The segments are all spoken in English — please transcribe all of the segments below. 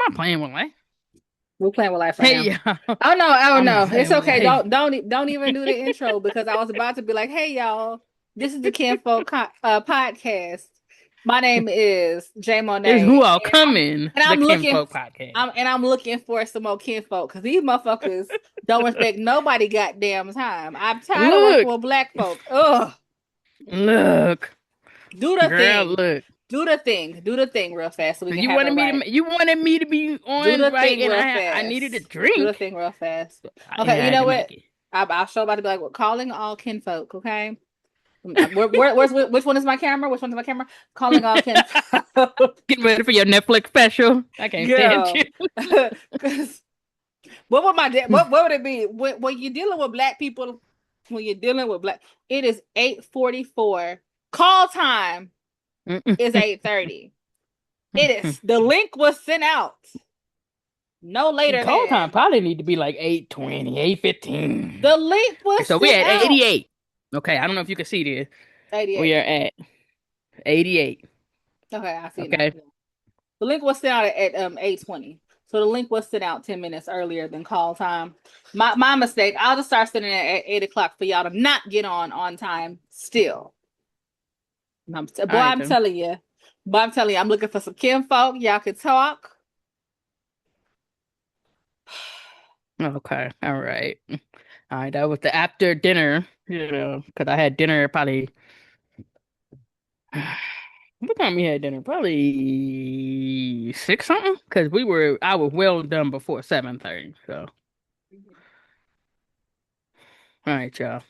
not playing with life. We're playing with life right Hey, now. y'all. Oh no, oh I'm no. It's playing with okay. life. Don't even do the intro because I was about to be like, hey y'all, this is the podcast. My name is Jay It's Monet, Who All and I'm Coming, and the I'm looking Kinfolk Podcast. I'm looking for some more kinfolk because these motherfuckers don't respect nobody goddamn time. I'm tired of working Look, with black folk. Ugh. look, Do the girl, thing. look. Do the thing. Do the thing real fast so we can You have it wanted me right. to, you wanted me to be Do on the right, thing and real I needed a fast. Do the drink. thing real fast. And Okay, I you had know to what? make it. I'll show about to be like, well, calling all kinfolk, okay? Which one is my camera? Which one's my camera? Calling all kinfolk. Get ready for your Netflix special. I can't stand Girl. you. Because what would it be? When you're dealing with black people, when you're dealing with black, it is 8:44. Call time is 8:30. It is the link was sent out no later Call time than probably need to be like 8:20, 8:15. the link was So we sent at out. 88. Okay, I don't know if you can see this. We 88. are at 88. Okay, I see it now. Okay. Yeah. The link was sent out at 8:20. So the link was sent out 10 minutes earlier than call time. My mistake. I'll just start sending it at 8 o'clock for y'all to not get on time still. All Boy, right, I'm then. telling you. Boy, I'm telling you, I'm looking for some kinfolk. Y'all can talk. Okay. All right. All right. That was the after dinner, because I had dinner probably. What time we had dinner? Probably six something. Because I was well done before 7:30. So, all right, y'all.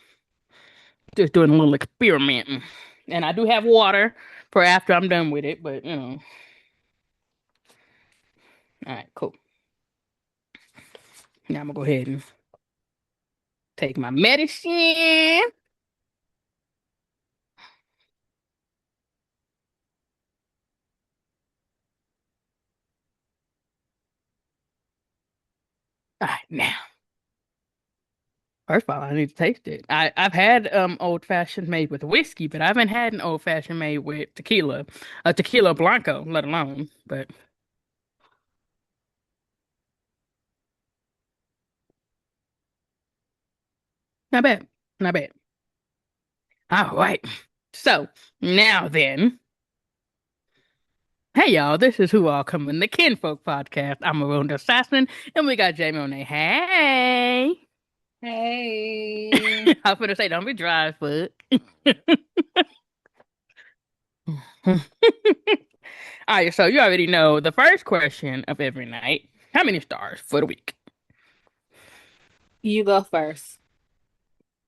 Just doing a little experimenting. And I do have water for after I'm done with it, but all right, cool. Now I'm gonna go ahead and take my medicine. All right, now. First of all, I need to taste it. I've had old fashioned made with whiskey, but I haven't had an old fashioned made with tequila, a tequila blanco, let alone. But not bad, not bad. All right. So now then, hey y'all, this is Who All Coming, the Kinfolk Podcast. I'm a Road Assassin, and we got Jamie on there. Hey, Hey. I'm gonna say don't be dry as fuck. All right, so you already know the first question of every night. How many stars for the week? You go first.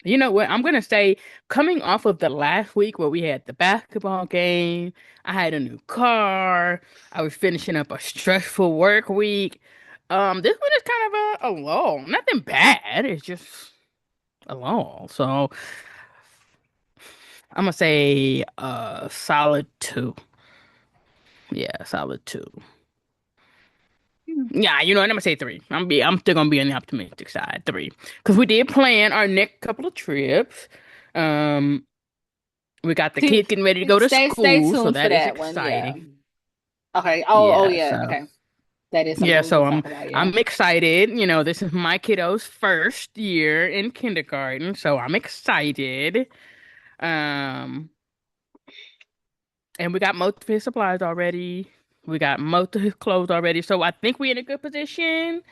You know what? I'm gonna say, coming off of the last week where we had the basketball game, I had a new car, I was finishing up a stressful work week. This one is kind of a lull. Nothing bad. It's just a lull. So I'm gonna say solid two. Yeah, solid two. Yeah, you know what? I'm gonna say three. I'm still gonna be on the optimistic side, three, because we did plan our next couple of trips. Um, we got the See, kids getting ready to go to stay school, so tuned for that is that one. Yeah. exciting. Okay. Oh Yeah, yeah. so Okay. That is something yeah, we so can talk about. Yeah. I'm excited. You know, this is my kiddo's first year in kindergarten, so I'm excited. Um, and we got most of his supplies already. We got most of his clothes already, so I think we're in a good position.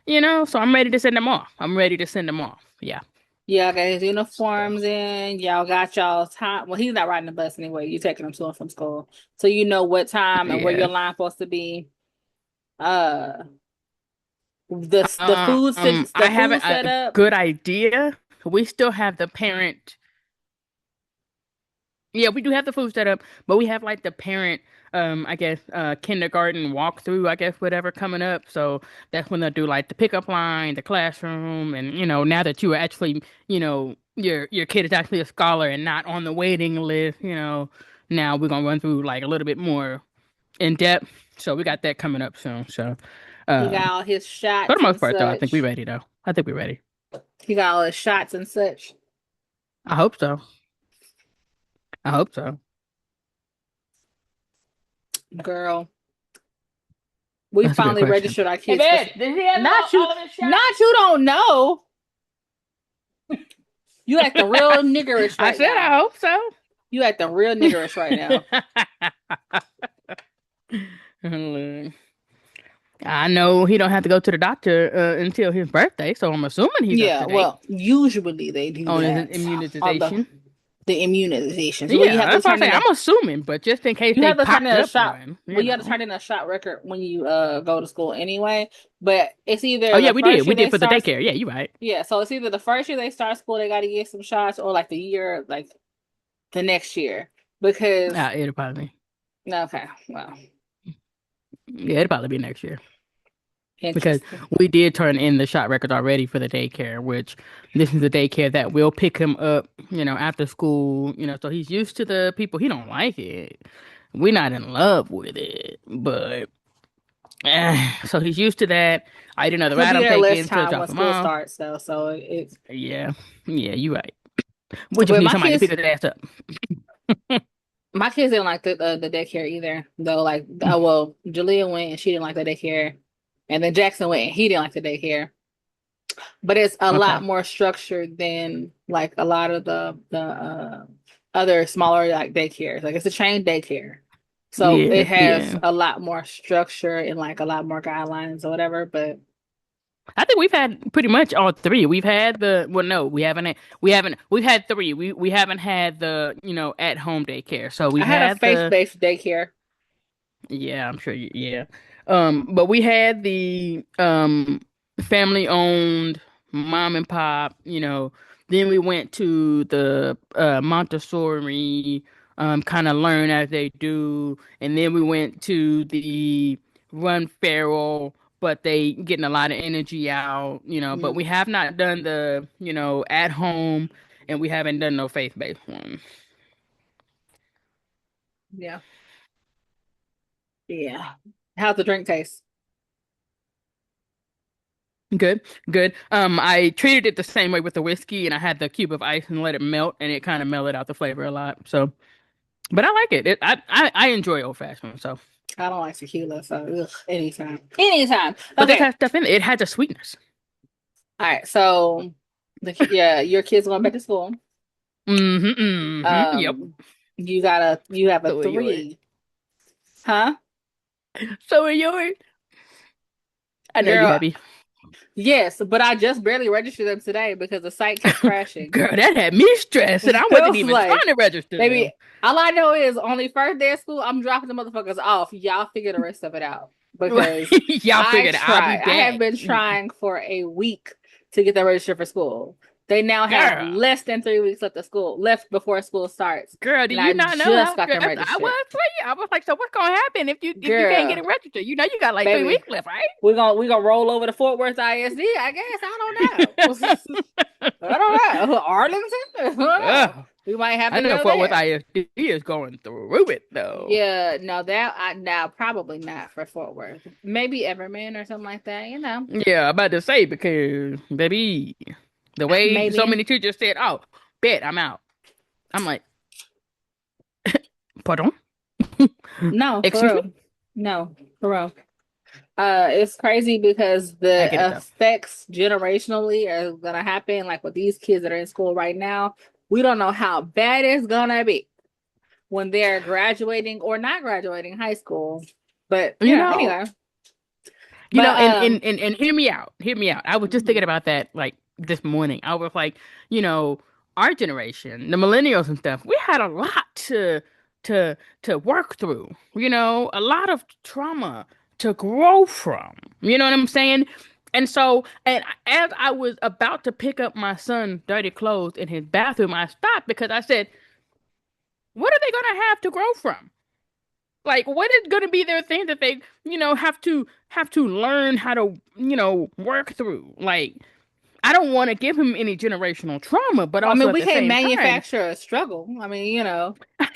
So I'm ready to send them off. I'm ready to send them off. Yeah. Yeah, got his uniforms in. Y'all got y'all time. Well, he's not riding the bus anyway. You taking him to and from school. So you know what time and where your Yeah. line supposed to be. Uh the I have food a set up. good idea. We still have the parent. Yeah, we do have the food set up, but we have like the parent, I guess, kindergarten walkthrough, I guess, whatever coming up. So that's when they'll do like the pickup line, the classroom, and now that you are actually, your kid is actually a scholar and not on the waiting list, now we're gonna run through like a little bit more in depth. So we got that coming up soon. So, He got um, all his for the shots most and part, though, I think we're such. ready. Though I think we're ready. He got all his shots and such. I hope so. I hope so. Girl. We That's a good finally question. registered our Hey, kids for Ben, did he have not you, all of his shots? not you don't know. You acting real niggerish I right said I now. hope so. You acting real niggerish right now. Look, I know he don't have to go to the doctor until his birthday, so I'm assuming he's up Yeah, to date well, usually they do on his that on immunization. the immunizations. Well, you Yeah, have to that's what I turn say. in a I'm assuming, but just in case you they have to turn popped in a up shot. one, Well, you have to turn in a shot record when you go to school anyway. But it's Oh either yeah, the we did. first We year did they for the start. daycare. Yeah, you're right. Yeah, so it's either the first year they start school, they got to get some shots, or like the year, like the next year. Because It'll probably. okay, well, Yeah, it'll probably be next year because interesting. we did turn in the shot records already for the daycare, which this is the daycare that will pick him up, after school, so he's used to the people. He don't like it. We're not in love with it, but so he's used to that. I did another He'll ride be I'm there less taking to time when drop him school off. starts, though. So it's Yeah, yeah, you right. We just but need somebody to pick his ass up. my kids didn't like the daycare either, though. Like, well, Jalea went and she didn't like the daycare, and then Jackson went and he didn't like the daycare. But it's a lot Okay. more structured than like a lot of the other smaller like daycares. Like it's a chain daycare, so it Yeah, has yeah. a lot more structure and like a lot more guidelines or whatever. But I think we've had pretty much all three. We've had no, we've had three. We haven't had the, at home daycare. So I we've had a had the faith-based daycare. yeah, I'm sure yeah. But we had the family owned mom and pop, then we went to the Montessori kind of learn as they do, and then we went to the run feral, but they getting a lot of energy out, but Mm, we have not done the, at home, and we haven't done no faith-based one. yeah, yeah. How's the drink taste? Good, good. I treated it the same way with the whiskey, and I had the cube of ice and let it melt, and it kind of melted out the flavor a lot. So, but I like it. I enjoy old fashioned. So, I don't like tequila, so ugh, anytime, anytime. but this Okay, has stuff in it. It has a sweetness. all right. So yeah, your kids going back to school. Yep. You have a So are yours. three, huh? So are yours. I know you Girl, happy. yes, but I just barely registered them today because the site kept crashing. Girl, that had me stressed, and I It wasn't was even trying like, to register baby, them. all I know is on the first day of school, I'm dropping the motherfuckers off. Y'all figure the rest of it out because Y'all figured I'll be I have back. been trying for a week to get them registered for school. They now have Girl. less than 3 weeks left before school starts, Girl, do and I you not know just how got them stressed I registered. was for you? I was like, so what's gonna happen if you can't get Girl, it registered? You know you got like three baby, weeks left, right? we gonna roll over to Fort Worth ISD. I guess I don't know. I don't know. Arlington? I don't know. Ugh, We might have I to know go Fort Worth there. ISD is going through it though. Yeah, no, that I now probably not for Fort Worth. Maybe Everman or something like that, you know. Yeah, I'm about to say because baby, the way so Maybe. many teachers said, "Oh, bet I'm out." I'm like, pardon? No, for Excuse me? real. No, for real. It's crazy because I the get it though. effects generationally are gonna happen, like with these kids that are in school right now. We don't know how bad it's gonna be when they're graduating or not graduating high school. But You yeah, know, anyway. You know, But and hear me out. Hear me out. I was just thinking mhm. about that like this morning. I was like, our generation, the millennials and stuff, we had a lot to work through. A lot of trauma to grow from. You know what I'm saying? And so, and as I was about to pick up my son dirty clothes in his bathroom, I stopped because I said, what are they gonna have to grow from? Like, what is going to be their thing that they, have to learn how to, work through? Like, I don't want to give him any generational trauma, but Well, I also mean, at we the can't same time, manufacture a struggle. I mean, you know. I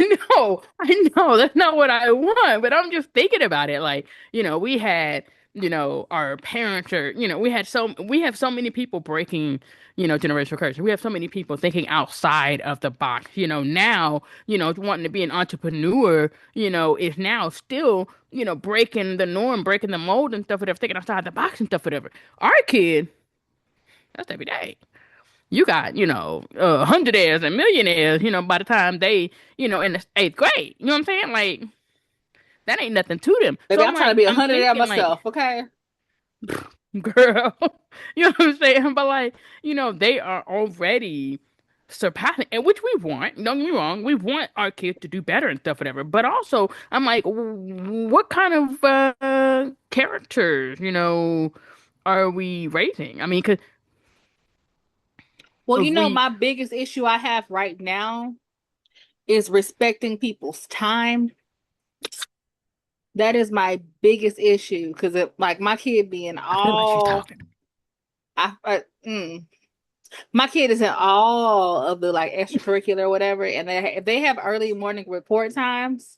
know that's not what I want. But I'm just thinking about it. Like, we had our parents are, we have so many people breaking, generational curses. We have so many people thinking outside of the box. Now, wanting to be an entrepreneur, is now still, breaking the norm, breaking the mold and stuff, whatever, thinking outside the box and stuff, whatever. Our kid, that's every day. You got, 100 and millionaires, by the time they, in the eighth grade. You know what I'm saying? Like, that ain't nothing to them. Baby, So I'm I'm trying to like, be a I'm hundred of thinking like, myself, okay? girl, you know what I'm saying? But like, they are already surpassing, and which we want. Don't get me wrong, we want our kids to do better and stuff, whatever. But also, I'm like, what kind of characters, are we raising? I mean, because Well, if we, my biggest issue I have right now is respecting people's time. That is my biggest issue because like my kid being I feel like she's all talking. I, I my kid is in all of the like extracurricular or whatever, and if they have early morning report times,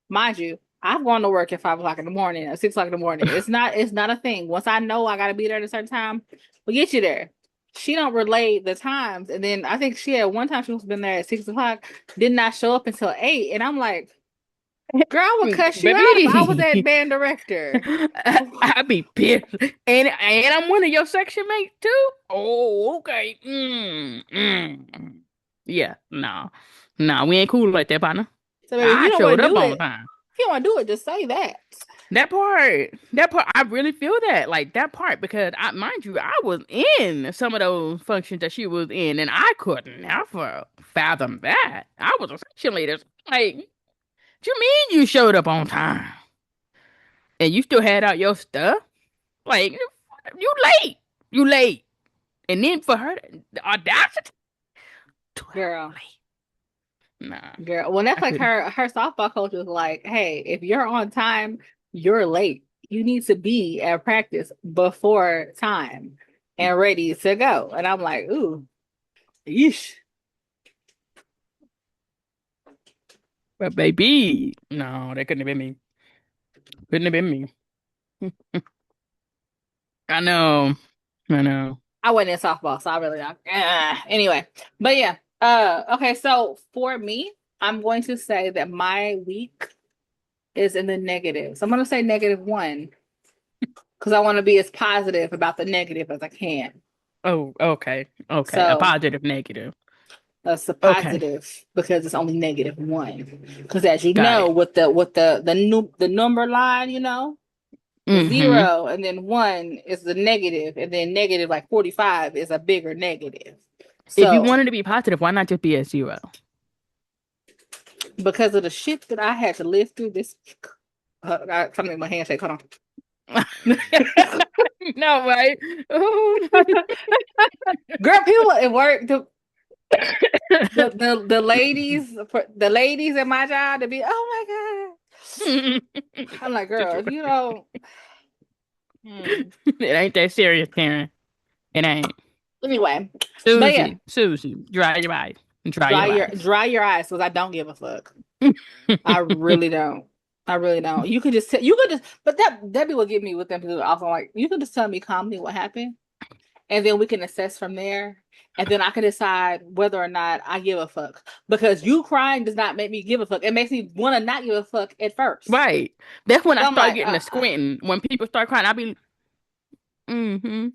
mind you, I've gone to work at 5 o'clock in the morning, at 6 o'clock in the morning. It's not a thing. Once I know I gotta be there at a certain time, we'll get you there. She don't relate the times, and then I think she had one time she was been there at 6 o'clock, did not show up until 8, and I'm like, girl, I would cuss you out if I was that Baby, band director. I'd be pissed. And I'm one of your section mates too. Oh, okay. Yeah, no. No, we ain't cool like that, partner. So baby, if you I don't want showed to up do on it, time. if you don't want to do it, just say that. That part, I really feel that, like that part, because mind you, I was in some of those functions that she was in, and I could never fathom that. I was a section leader. Like, what you mean you showed up on time and you still had out your stuff? Like, you late, you late, and then for her, the audacity, 12 Girl. late. Nah, Girl, well, that's I like couldn't. her softball coach was like, "Hey, if you're on time, you're late. You need to be at practice before time and ready to go." And I'm like, "Ooh, yeesh, But baby, no, that couldn't have been me. Couldn't have been me. I know. I know. I wasn't in softball, so I really don't." Anyway, but yeah, okay. So for me, I'm going to say that my week is in the negative. So I'm going to say -1 because I want to be as positive about the negative as I can. Oh, okay. Okay. A So positive, negative. that's a Okay. positive because it's only -1. Because as you Got know, it. with the number line, the Mm-hmm. 0 and then 1 is the negative, and then negative like 45 is a bigger negative. If you So wanted to be positive, why not just be at 0? because of the shit that I had to live through this, I trying to make my handshake. Hold on. No, right? Oh. Girl, people at work, the ladies at my job to be, oh my God. I'm like, girl, if you don't. Hmm. It ain't that serious, Karen. It ain't. Anyway, but yeah, Susie, dry your eyes. Dry dry your your eyes. dry your eyes because I don't give a fuck. I really don't. I really don't. You could just, but that be what get me with them people. Also, like you could just tell me calmly what happened, and then we can assess from there, and then I can decide whether or not I give a fuck. Because you crying does not make me give a fuck. It makes me want to not give a fuck at first. Right. That's when I So I'm start like, getting the squinting. When people start crying, I'll be, mm-hmm.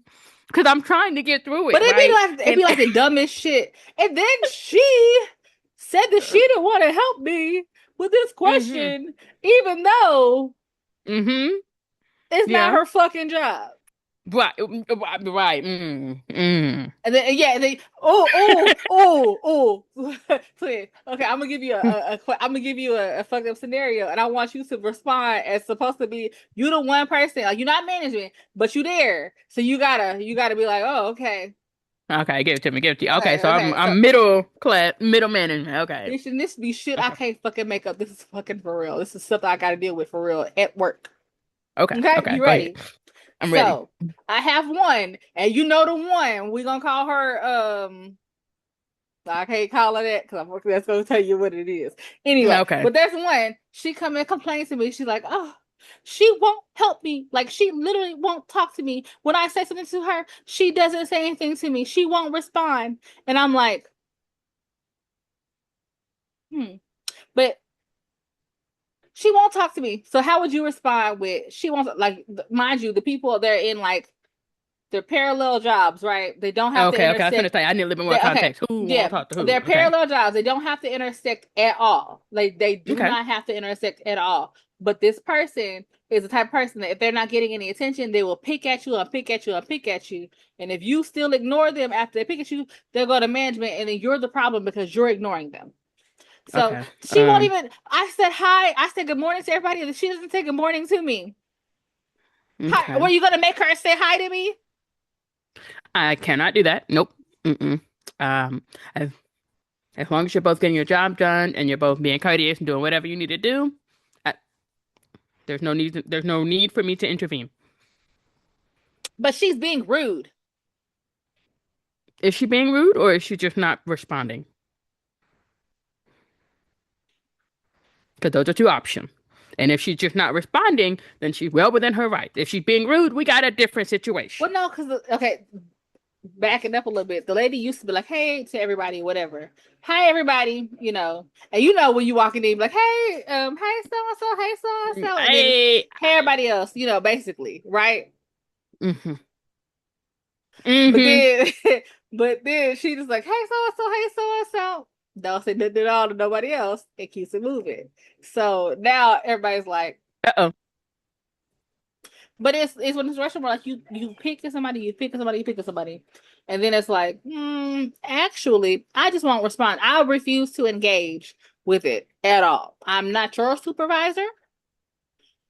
Because I'm trying to get through but it, right? it'd And be like the dumbest shit. And then she said that she didn't want to help me with this mm-hmm. question, even though Mm-hmm. it's not Yeah. her fucking job. Right. Right. And then yeah, and then twin. Okay, I'm gonna give you I'm gonna give you a fucked up scenario, and I want you to respond as supposed to be you the one person, like you're not management, but you there, so you gotta be like, oh, okay, Okay, give it to me. Give it to you. Okay, okay, so I'm okay. So I'm middle class, middle management. Okay. this be shit I Okay. can't fucking make up. This is fucking for real. This is something I gotta deal with for real at work. Okay. Okay, Okay. you Go ahead. ready? I'm ready. So I have one, and you know the one. We're gonna call her I can't call her that because that's gonna tell you what it is. Anyway, Okay. but there's one. She come and complains to me. She's like, "Oh, She won't help me. Like she literally won't talk to me. When I say something to her, she doesn't say anything to me. She won't respond. And I'm like, hmm. But she won't talk to me. So how would you respond with she wants like mind you, the people they're in like they're parallel jobs, right? They don't have to Okay, okay. I was gonna intersect. say I need a little bit more They okay, context. Who won't yeah, talk to who? they're Okay. parallel jobs. They don't have to intersect at all. Like they do Okay. not have to intersect at all. But this person is the type of person that if they're not getting any attention, they will pick at you and pick at you and pick at you. And if you still ignore them after they pick at you, they'll go to management, and then you're the problem because you're ignoring them. So Okay. she won't even. I said hi. I said good morning to everybody, and she doesn't say good morning to me. Hi, were Okay. you gonna make her say hi to me? I cannot do that. Nope. Mm-mm. Um, as, as long as you're both getting your job done and you're both being courteous and doing whatever you need to do, I, there's no need for me to intervene. But she's being rude. Is she being rude or is she just not responding? Because those are two options. And if she's just not responding, then she's well within her rights. If she's being rude, we got a different Well, situation. no, because okay, backing up a little bit, the lady used to be like, "Hey" to everybody, whatever. Hi, everybody, and when you walk in, there, you be like, "Hey, hey, so and so, hey, so and so," and then Hey. hey, everybody else, basically, right? Mm-hmm. But Mm-hmm. then, but then she just like, "Hey, so and so, hey, so and so." Don't say nothing at all to nobody else. It keeps it moving. So now everybody's like, Uh-oh. but it's when it's restaurant like you pick somebody, you pick somebody, you pick somebody, and then it's like, actually, I just won't respond. I refuse to engage with it at all. I'm not your supervisor.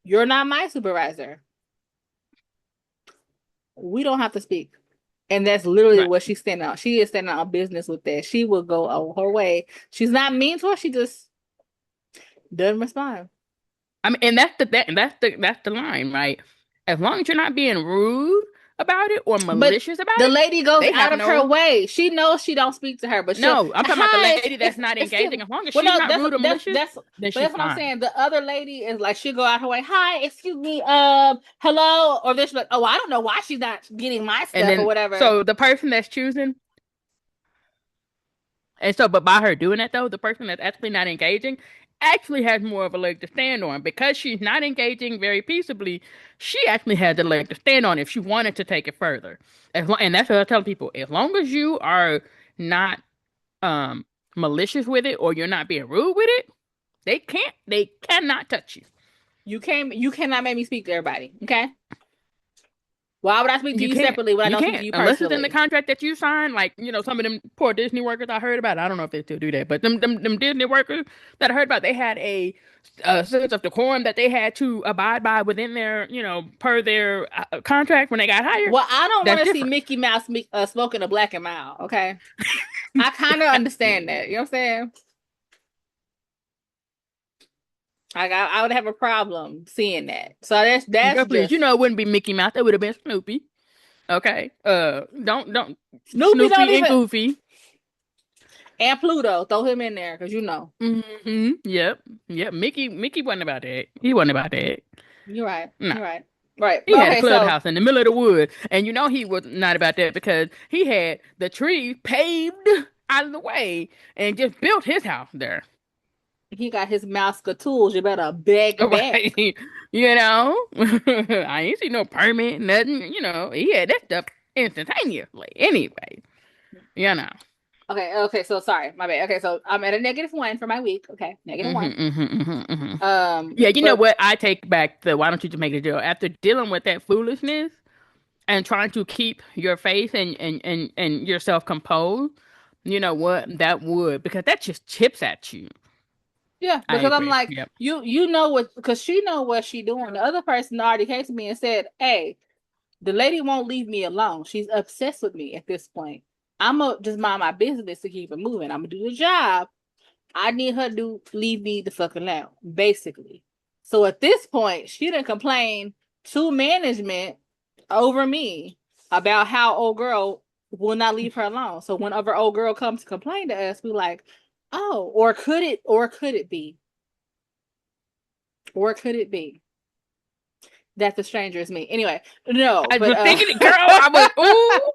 You're not my supervisor. We don't have to speak. And that's literally Right. what she's standing on. She is standing on business with that. She will go her way. She's not mean to her. She just doesn't respond. I mean, and that's the line, right? As long as you're not being rude about it or But malicious about the it, lady goes they out have of her no. way. She knows she don't speak to her, but she'll No, I'm talking about the hi. lady that's not Excuse engaging. me. As long as Well, she's no, not rude or malicious, that's then but she's that's what I'm fine. saying. The other lady is like she'll go out her way. Hi, excuse me. Hello, or this like, oh, I don't know why she's not getting my And stuff or then, whatever. so the person that's choosing, and so, but by her doing that though, the person that's actually not engaging actually has more of a leg to stand on because she's not engaging very peaceably. She actually has a leg to stand on if she wanted to take it further. And that's what I tell people: as long as you are not um malicious with it or you're not being rude with it, they cannot touch you. You cannot make me speak to everybody. Okay. Why would I speak to You you can't. separately when I You don't speak to can't you unless it's in the personally? contract that you sign. Like some of them poor Disney workers I heard about. I don't know if they still do that, but them Disney workers that I heard about, they had a sense of decorum that they had to abide by within their per their contract when they got hired. Well, I don't want That's to see different. Mickey Mouse smoking a black and mild. Okay. I kind of understand that. You know what I'm saying? Like I would have a problem seeing that. So that's Girl, please, just it wouldn't be Mickey Mouse. It would have been Snoopy. Okay. Don't Snoopy don't Snoopy and even Goofy. and Pluto throw him in there because Yep. Yep. Mickey wasn't about that. He wasn't about that. you're right. No. You're right. Right. He But had a okay, so clubhouse in the middle of the woods, and he was not about that because he had the trees paved out of the way and just built his house there. he got his mouse tools. You better beg Right? back. I ain't see no permit, nothing. He had that stuff instantaneously. Anyway, you know. Okay. Okay. So sorry, my bad. Okay. So I'm at a -1 for my week. Okay, -1. Hmm. Yeah, you know But what? I take back the why don't you just make a deal after dealing with that foolishness and trying to keep your faith and yourself composed. You know what? That would because that just chips at you. yeah, I because I'm agree. like Yep. you know what because she know what she doing. The other person already came to me and said, "Hey, the lady won't leave me alone. She's obsessed with me at this point. I'm gonna just mind my business to keep it moving. I'm gonna do the job. I need her to leave me the fuck alone, basically. So at this point, she didn't complain to management over me about how old girl will not leave her alone. So whenever old girl comes to complain to us, we like, oh, or could it be? Or could it be? That's a stranger is me. Anyway, no, I but was thinking it, girl. I was ooh.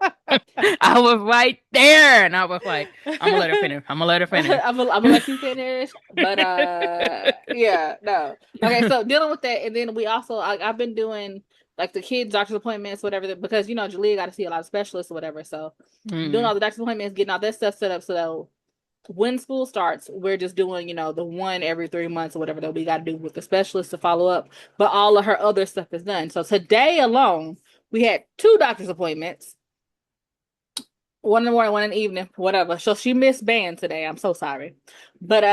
I was right there, and I was like, I'm gonna let her finish. I'm gonna let her finish. I'm gonna let you finish. But yeah, no. Okay, so dealing with that, and then we also I've been doing like the kids' doctor's appointments, whatever, because Jalea got to see a lot of specialists or whatever. So doing Mm. all the doctor's appointments, getting all that stuff set up so that when school starts, we're just doing, the one every 3 months or whatever that we got to do with the specialist to follow up. But all of her other stuff is done. So today alone, we had two doctor's appointments, one in the morning, one in the evening, whatever. So she missed band today. I'm so sorry. But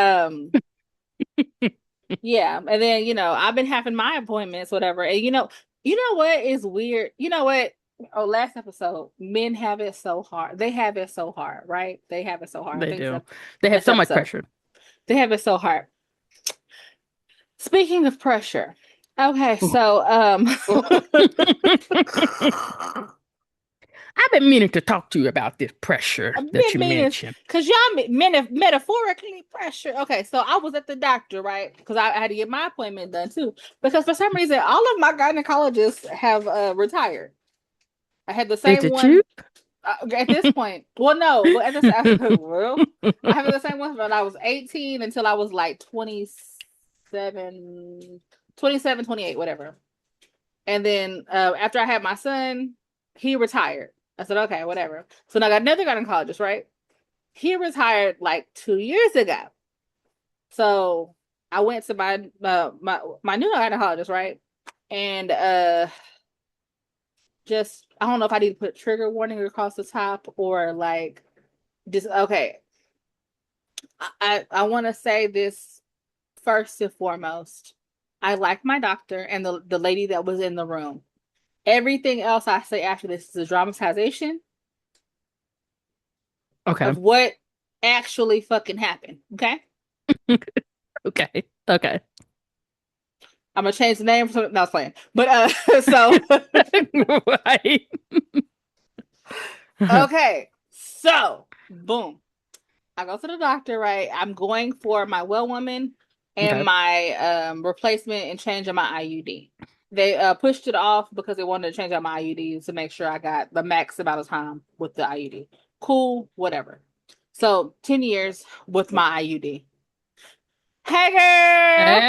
yeah. And then, I've been having my appointments, whatever. And you know what is weird? You know what? Oh, last episode, men have it so hard. They have it so hard, right? They have it so hard. I They think do. so. They have Last so much episode. pressure. They have it so hard. Speaking of pressure, okay, so I've been meaning to talk to you about this pressure I've that been you meaning mentioned. because y'all metaphorically pressure. Okay, so I was at the doctor, right? Because I had to get my appointment done too. Because for some reason, all of my gynecologists have retired. I had the Is same it you? one at this point. Well, no, but at this well, I have the same one when I was 18 until I was like 27, 28, whatever. And then after I had my son, he retired. I said, okay, whatever. So now I got another gynecologist, right? He retired like 2 years ago. So I went to my new gynecologist, right? And just I don't know if I need to put trigger warning across the top or like just okay. I want to say this first and foremost. I like my doctor and the lady that was in the room. Everything else I say after this is a dramatization Okay. of what actually fucking happened. Okay? Okay. Okay. I'm gonna change the name for something. No, I was playing. But so Right. okay. So boom. I go to the doctor, right? I'm going for my well woman and Okay. my replacement and change of my IUD. They pushed it off because they wanted to change out my IUD to make sure I got the max amount of time with the IUD. Cool, whatever. So 10 years with my IUD. Hey girl. Hey.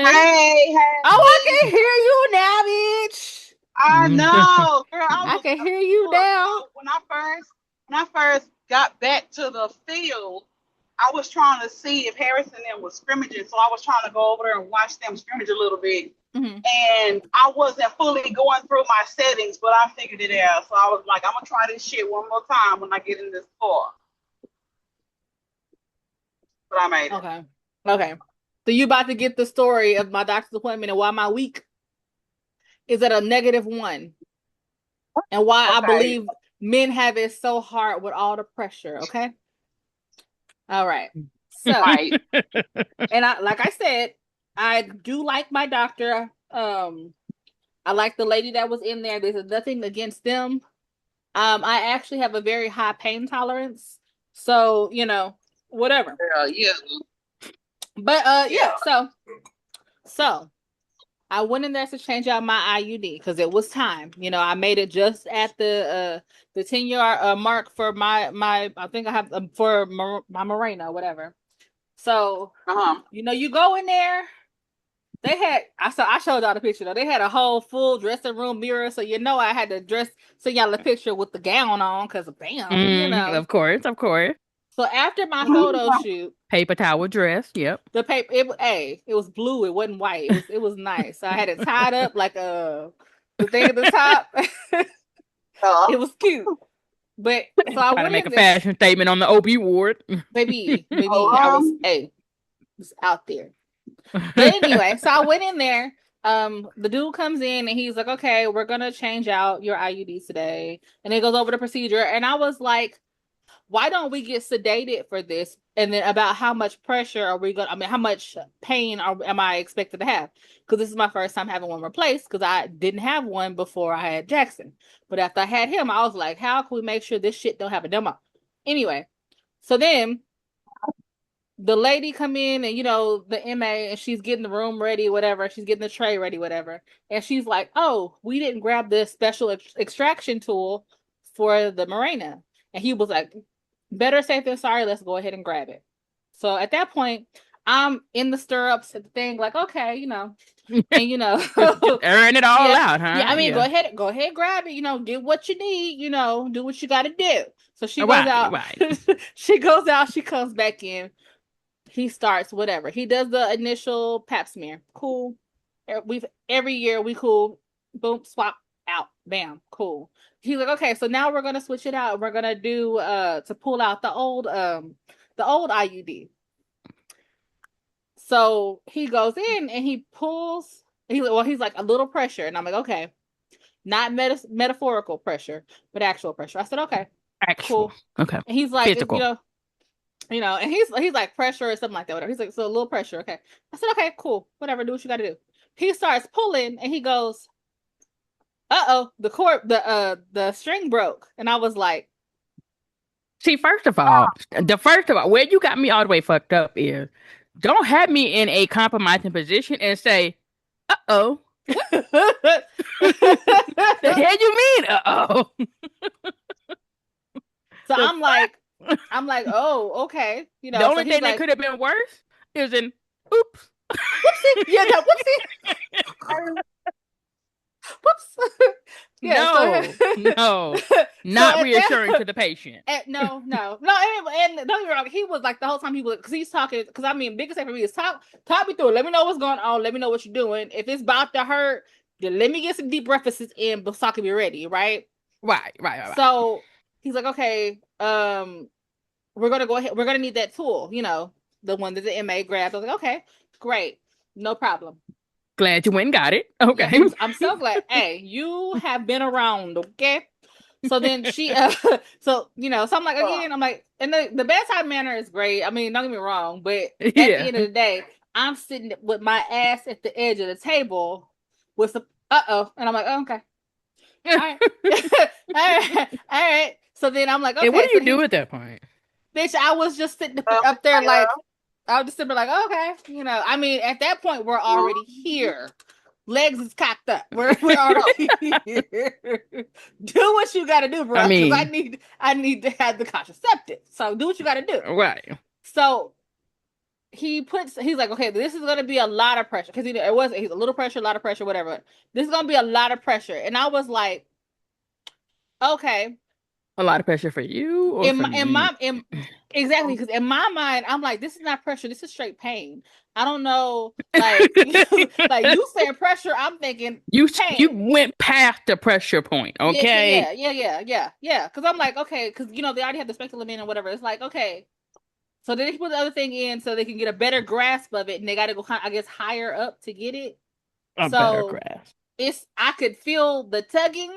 Hey, Oh, I can hey. hear you now, bitch. I know, girl. I can hear you Look, now. so when I first got back to the field, I was trying to see if Harrison and them was scrimmaging. So I was trying to go over there and watch them scrimmage a little bit. Mm-hmm. And I wasn't fully going through my settings, but I figured it out. So I was like, I'm gonna try this shit one more time when I get in this car. But I made it. Okay. Okay. So you about to get the story of my doctor's appointment and why my week is at a -1 and why I Okay. believe men have it so hard with all the pressure. Okay. All right. So, Right. and like I said, I do like my doctor. I like the lady that was in there. There's nothing against them. I actually have a very high pain tolerance. So, whatever. Yeah, yeah, But yeah. yeah, so I went in there to change out my IUD because it was time. I made it just at the 10-year mark for my I think I have for my Moreno, whatever. So, Uh-huh. you go in there. They had I showed y'all the picture though. They had a whole full dressing room mirror, so I had to send y'all the picture with the gown on because bam. Of course, of course. So after my photo shoot, Paper towel dress. Yep. the paper it was blue, it wasn't white. It was nice. So I had it tied up like the thing at the top. Uh, It was cute. But so I Trying to went make in a there, fashion statement on the OB ward. baby, I was um, was out there. But anyway, so I went in there. The dude comes in and he's like, "Okay, we're gonna change out your IUD today," and he goes over the procedure. And I was like, "Why don't we get sedated for this?" And then about how much pressure are we gonna? I mean, how much pain am I expected to have? Because this is my first time having one replaced because I didn't have one before I had Jackson. But after I had him, I was like, "How can we make sure this shit don't have a demo?" Anyway, so then the lady come in and the MA, and she's getting the room ready, whatever. She's getting the tray ready, whatever. And she's like, "Oh, we didn't grab this special extraction tool for the Mirena." And he was like, "Better safe than sorry. Let's go ahead and grab it." So at that point, I'm in the stirrups at the thing, like, okay, and Just airing it all yeah, out, yeah. huh? I mean, Yeah. go ahead, grab it. Get what you need. Do what you got to do. So she goes Right, out. right. She goes out. She comes back in. He starts whatever. He does the initial pap smear. Cool. We've every year we cool. Boom, swap out. Bam, cool. He's like, okay, so now we're gonna switch it out. We're gonna do to pull out the old IUD. So he goes in and he pulls. He's like a little pressure, and I'm like, okay, not metaphorical pressure, but actual pressure. I said, okay, Actual. cool. Okay. And he's like, Physical. and he's like pressure or something like that, whatever. He's like, so a little pressure, okay. I said, okay, cool, whatever, do what you got to do. He starts pulling, and he goes, the string broke, and I was like, See, first of all, where you got me all the way fucked up is don't have me in a compromising position and say, uh-oh. the The hell you mean, uh-oh? so The I'm like, oh, okay, The so only he's thing that like, could have been worse is an oops. whoopsie, yeah, no, whoopsie. Whoops. Yeah, No, no, so not at reassuring that to the patient. no, and don't get me wrong, he was like the whole time he was, because he's talking, because I mean, biggest thing for me is talk me through it. Let me know what's going on. Let me know what you're doing. If it's about to hurt, then let me get some deep breaths in so I can be ready, right? Right. So he's like, okay, we're gonna go ahead. We're gonna need that tool, the one that the MA grabbed. I was like, okay, great, no problem. Glad you went and got it. Yeah, Okay. I'm so glad. Hey, you have been around, okay? So then she, so so I'm like, again, I'm like, and the bedside manner is great. I mean, don't get me wrong, but at the Yeah. end of the day, I'm sitting with my ass at the edge of the table with some, and I'm like, oh, okay, all right, all right. So then I'm like, And what okay, do so you do at that point? bitch, I was just sitting up there like, I was just sitting there like, okay, I mean, at that point, we're already here. Legs is cocked up. We're already here. Do what you got to do, bro. I Because mean, I need to have the contraceptive. So do what you got to do. right. So he's like, okay, this is gonna be a lot of pressure, because he's a little pressure, a lot of pressure, whatever. This is gonna be a lot of pressure, and I was like, okay. A lot of pressure for you or for me? Exactly, because in my mind, I'm like, this is not pressure, this is straight pain. I don't know, like, like you saying pressure, I'm thinking You pain. went past the pressure point, okay? Yeah. Because I'm like, okay, because they already have the speculum in and whatever. It's like, okay, so then they put the other thing in so they can get a better grasp of it, and they got to go, I guess, higher up to get it. A better So grasp. I could feel the tugging,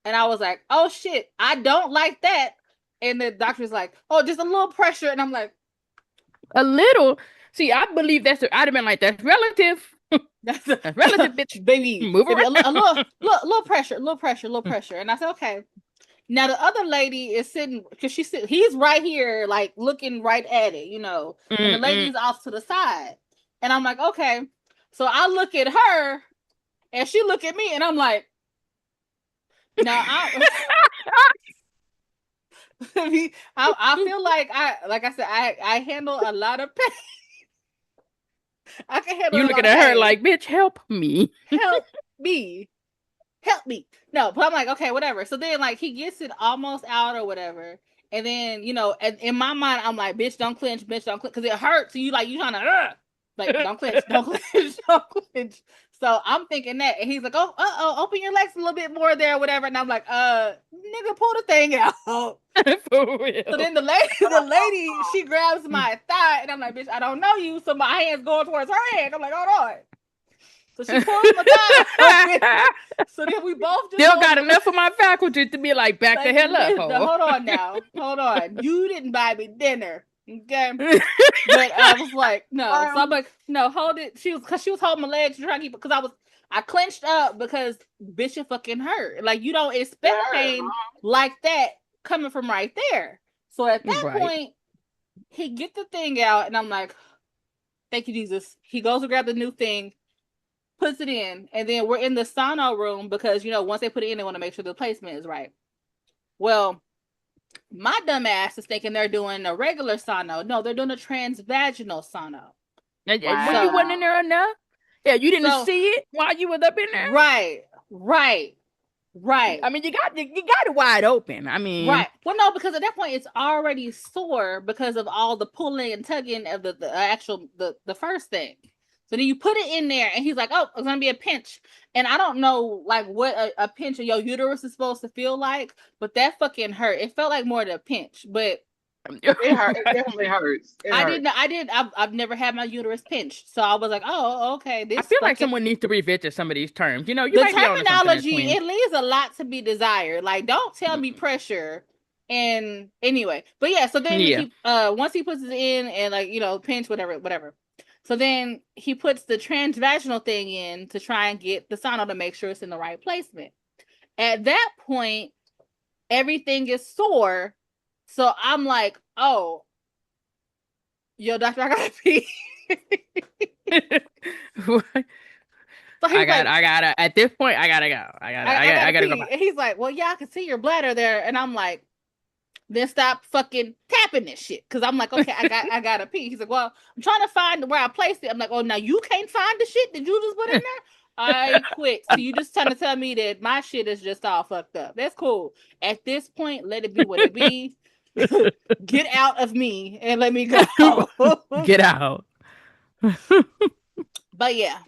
and I was like, oh shit, I don't like that. And the doctor's like, oh, just a little pressure, and I'm like, A little. See, I believe I'd have been like, that's relative. that's That's relative, bitch. baby, Move baby, around. little pressure, little pressure. And I said, okay. Now the other lady is sitting, because he's right here, like looking right at it, and the Mm-mm. lady's off to the side. And I'm like, okay. So I look at her, and she look at me, and I'm like, now I feel like I said, I handle a lot of pain. I can handle You a lot looking of at her pain. like, bitch, help me. Help me. Help me. No, but I'm like, okay, whatever. So then, like, he gets it almost out or whatever. And then, in my mind, I'm like, bitch, don't clench, bitch, don't clench. Because it hurts. So you trying to, like, don't clench, don't clench, don't clench. So I'm thinking that. And he's like, oh, open your legs a little bit more there or whatever. And I'm like, nigga, pull the thing out. For real. So then the lady, she grabs my thigh. And I'm like, bitch, I don't know you. So my hand's going towards her hand. I'm like, hold on. So she pulls my thigh. So then we both just Still got enough of my faculty to be like, back the hell up, ho. hold on now. Hold on. You didn't buy me dinner. Okay. But I was like, no. So I'm like, no, hold it. She was holding my legs trying to keep it, because I clenched up because bitch, it fucking hurt. Like, you don't expect pain like that coming from right there. So at that point, He get the thing out, and I'm like, thank you, Jesus. He goes to grab the new thing, puts it in, and then we're in the sauna room because once they put it in, they want to make sure the placement is right. Well, my dumb ass is thinking they're doing a regular sauna. No, they're doing a transvaginal sauna. Well, you So, wasn't in Wow. there enough. Yeah, you didn't so see it while you was up in there. right, right, right. I mean, you got it wide open. I mean, Right. Well, no, because at that point it's already sore because of all the pulling and tugging of the actual the first thing. So then you put it in there, and he's like, "Oh, it's gonna be a pinch." And I don't know like what a pinch of your uterus is supposed to feel like, but that fucking hurt. It felt like more than a pinch, but It hurt. It definitely hurts. It I hurts. didn't. I did. I've never had my uterus pinched, so I was like, "Oh, okay." I This feel like fucking someone needs to revisit some of these terms. You the might be onto something there, terminology, Queen. it leaves a lot to be desired. Like, don't tell me pressure. And anyway, but yeah, so then Yeah. he once he puts it in and like pinch whatever. So then he puts the transvaginal thing in to try and get the sauna to make sure it's in the right placement. At that point, everything is sore. So I'm like, oh, yo, doctor, I gotta pee. So he's like, I gotta. At this point, I gotta go. I I gotta gotta go pee. back. And he's like, well, yeah, I can see your bladder there. And I'm like, then stop fucking tapping this shit. Cause I'm like, okay, I gotta pee. He's like, well, I'm trying to find where I placed it. I'm like, oh, now you can't find the shit that you just put in there? I quit. So you just trying to tell me that my shit is just all fucked up. That's cool. At this point, let it be what it be. Get out of me and let me go. Get out. But yeah.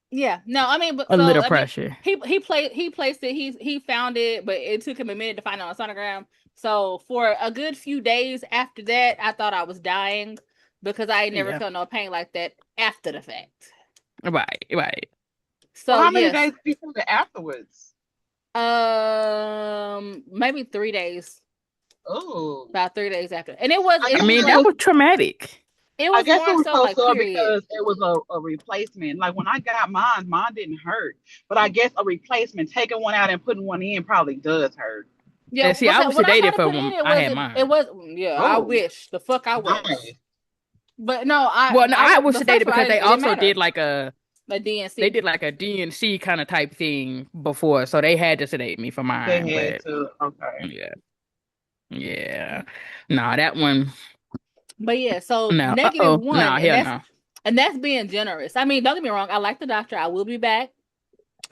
Yeah, no, I mean, but A so little I mean, pressure. he placed it. He found it, but it took him a minute to find it on sonogram. So for a good few days after that, I thought I was dying because I never Yeah. felt no pain like that after the fact. Right. Right. Well, So how many yes, days before the afterwards? maybe 3 days, Oh, about 3 days after, and it was I I guess mean, it that was. was traumatic. it I was guess it more was so so like sore period. because it was a replacement. Like when I got mine didn't hurt, but I guess a replacement, taking one out and putting one in, probably does hurt. Yeah, And see, I was when I tried sedated to for put it in, when I had it mine. was yeah. I Oh, wish the fuck I was, nice. but no, Well, no, I was the first sedated one because they it didn't also matter. did like a The they DNC. did like a DNC kind of type thing before, so they had to sedate me for They mine. had But to. Okay. yeah, yeah, nah, that one, But yeah, so no, negative one, no, hell no, and that's being generous. I mean, don't get me wrong, I like the doctor. I will be back.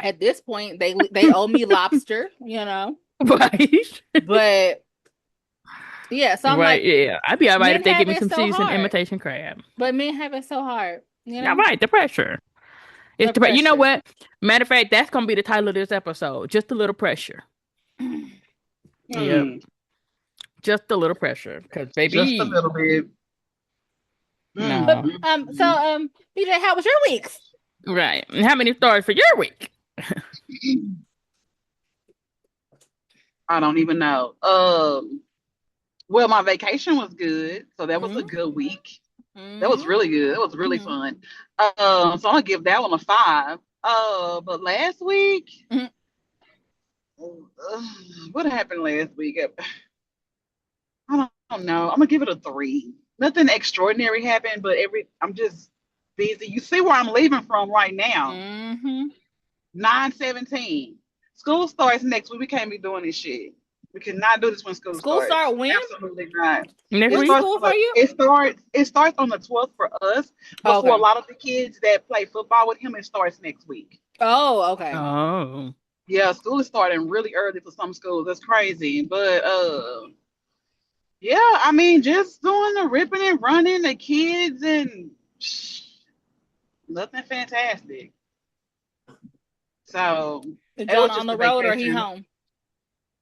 At this point, they owe me lobster, right, But yeah, so I'm right, like, yeah, I'd be all right if men they have give me it some so seasoned hard. imitation crab. But men have it so hard, Yeah, right, the pressure. the You know pressure. what? Matter of fact, that's gonna be the title of this episode. Just a little pressure. Yep, Hmm. just a little pressure. Cause Just a baby, little bit. But no, BJ, how was your week? right. And how many stars for your week? I don't even know. Well, my vacation was good, so that was a good week. That was Mm-hmm. really good. That was really Mm-hmm. fun. So I'm gonna give that one a 5. But last week, Mm-hmm. uh, what happened last week? I don't know. I'm gonna give it a 3. Nothing extraordinary happened, but I'm just busy. You see where I'm leaving from right now. Mm-hmm. 9/17. School starts next week. We can't be doing this shit. We cannot do this when school School starts. start when? Absolutely not. Next It When's week? starts school on for the you? it starts on the 12th for us, but Oh, for a okay. lot of the kids that play football with him, it starts next week. Oh, okay. Oh, Yeah, school is starting really early for some schools. That's crazy. But yeah, I mean, just doing the ripping and running, the kids and nothing fantastic. So Is it Jonah was on just the a road or he vacation. home?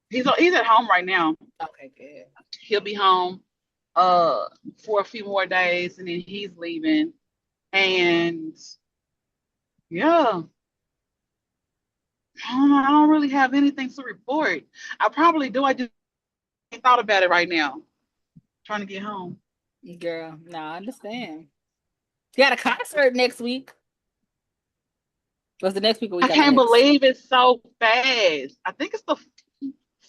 He's at home right now. Okay, good. He'll be home uh for a few more days and then he's leaving. And yeah, I don't really have anything to report. I probably do. I just ain't thought about it right now. Trying to get home. Girl, no, I understand. You got a concert next week. What's the next week or I week after can't next? believe it's so fast. I think it's the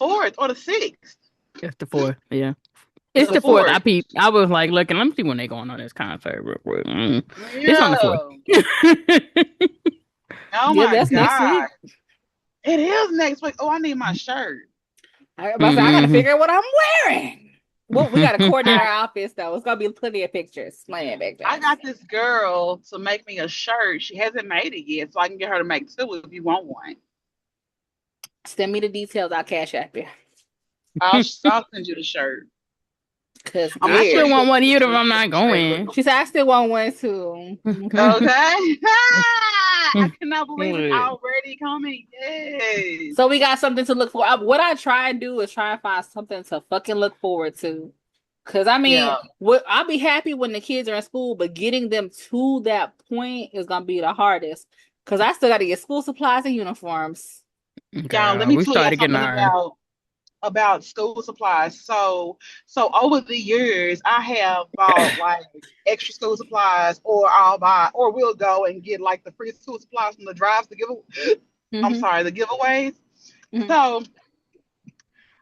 4th or the 6th. just the four. Yeah. It's The the fourth. fourth. I was like looking. Let me see when they going on this concert real quick. It's on the fourth. Yeah. Oh Yeah, my that's next God. week. It is next week. Oh, I need my shirt. I gotta Mm-hmm. figure out what I'm wearing. Well, we gotta coordinate our outfits though. It's gonna be plenty of pictures. Plenty of I pictures. got this girl to make me a shirt. She hasn't made it yet, so I can get her to make two if you want one. Send me the details. I'll cash app you. I'll send you the shirt. Cause I'm gonna I show yeah. still you want a one of you if picture I'm so not you say, look. going. She said I still want one too. Okay. I cannot believe it's Good. already coming. Yes. So we got something to look for. What I try and do is try and find something to fucking look forward to. Cause I mean, Yeah. I'll be happy when the kids are in school, but getting them to that point is gonna be the hardest. Cause I still got to get school supplies and uniforms. Y'all, let Girl, me we tell y'all started getting something our. about school supplies. So over the years, I have bought like extra school supplies, or I'll buy, or we'll go and get like the free school supplies from the drives to give. I'm Hmm. sorry, the giveaways. Hmm. So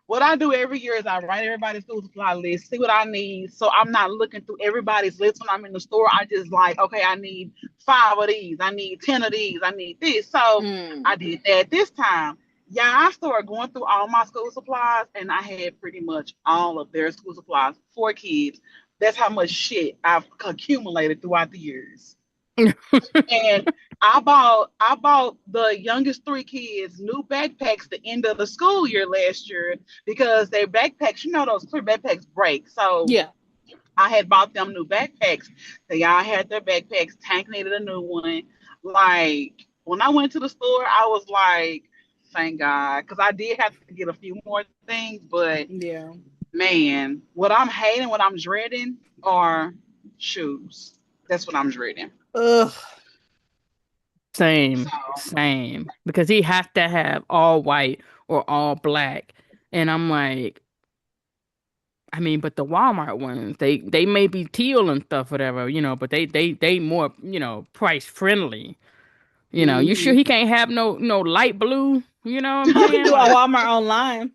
what I do every year is I write everybody's school supply list, see what I need. So I'm not looking through everybody's list when I'm in the store. I just like, okay, I need five of these, I need 10 of these, I need this. So I Mm. did that this time. Yeah, I started going through all my school supplies and I had pretty much all of their school supplies for kids. That's how much shit I've accumulated throughout the years. And I bought the youngest three kids new backpacks the end of the school year last year because their backpacks, those clear backpacks break. So Yeah. I had bought them new backpacks. They all had their backpacks. Tank needed a new one. Like when I went to the store, I was like, thank God, because I did have to get a few more things. But Yeah. man, what I'm hating, what I'm dreading are shoes. That's what I'm dreading. Ugh. So Same, same. Because he has to have all white or all black. And I'm like, I mean, but the Walmart ones, they may be teal and stuff, whatever, but they more, price friendly. You sure mhm. he can't have no light blue? You know what I'm You can saying? do a Like, Walmart online.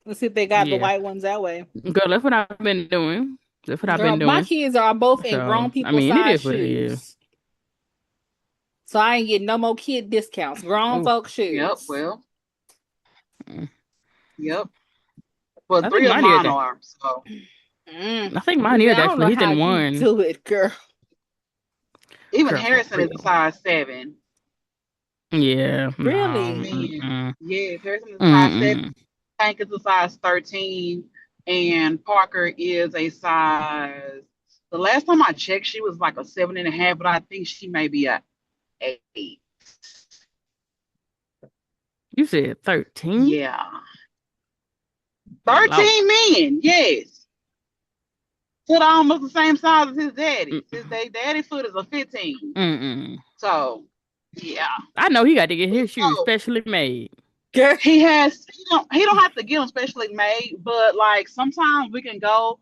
Let's see if they got the yeah. white ones that way. Girl, that's what I've been doing. That's what I've Girl, been my doing. kids are both in So, grown I people mean, it size is what it is. shoes. So I ain't getting no more kid discounts. Grown Oh, folk Yep, shoes. well, I yep. But think three of mine is mine that. are. So I think mine Baby, is I don't actually. know He's how in you one. do it, girl. even Girl, for Harrison is a real. size seven. Yeah, no. Really? Man, Mm-mm. yes, Harrison is a size seven. Mm-mm. Tank is a size 13. And Parker is a size. The last time I checked, she was like a 7.5, but I think she may be a 8. You said 13? Yeah. Lord. 13 men, yes. Foot almost the same size as his daddy's. Mm- His daddy foot is a 15. Mm-mm. So, yeah. I know he got to get his shoes So specially made. Girl. he don't have to get them specially made, but like sometimes we can go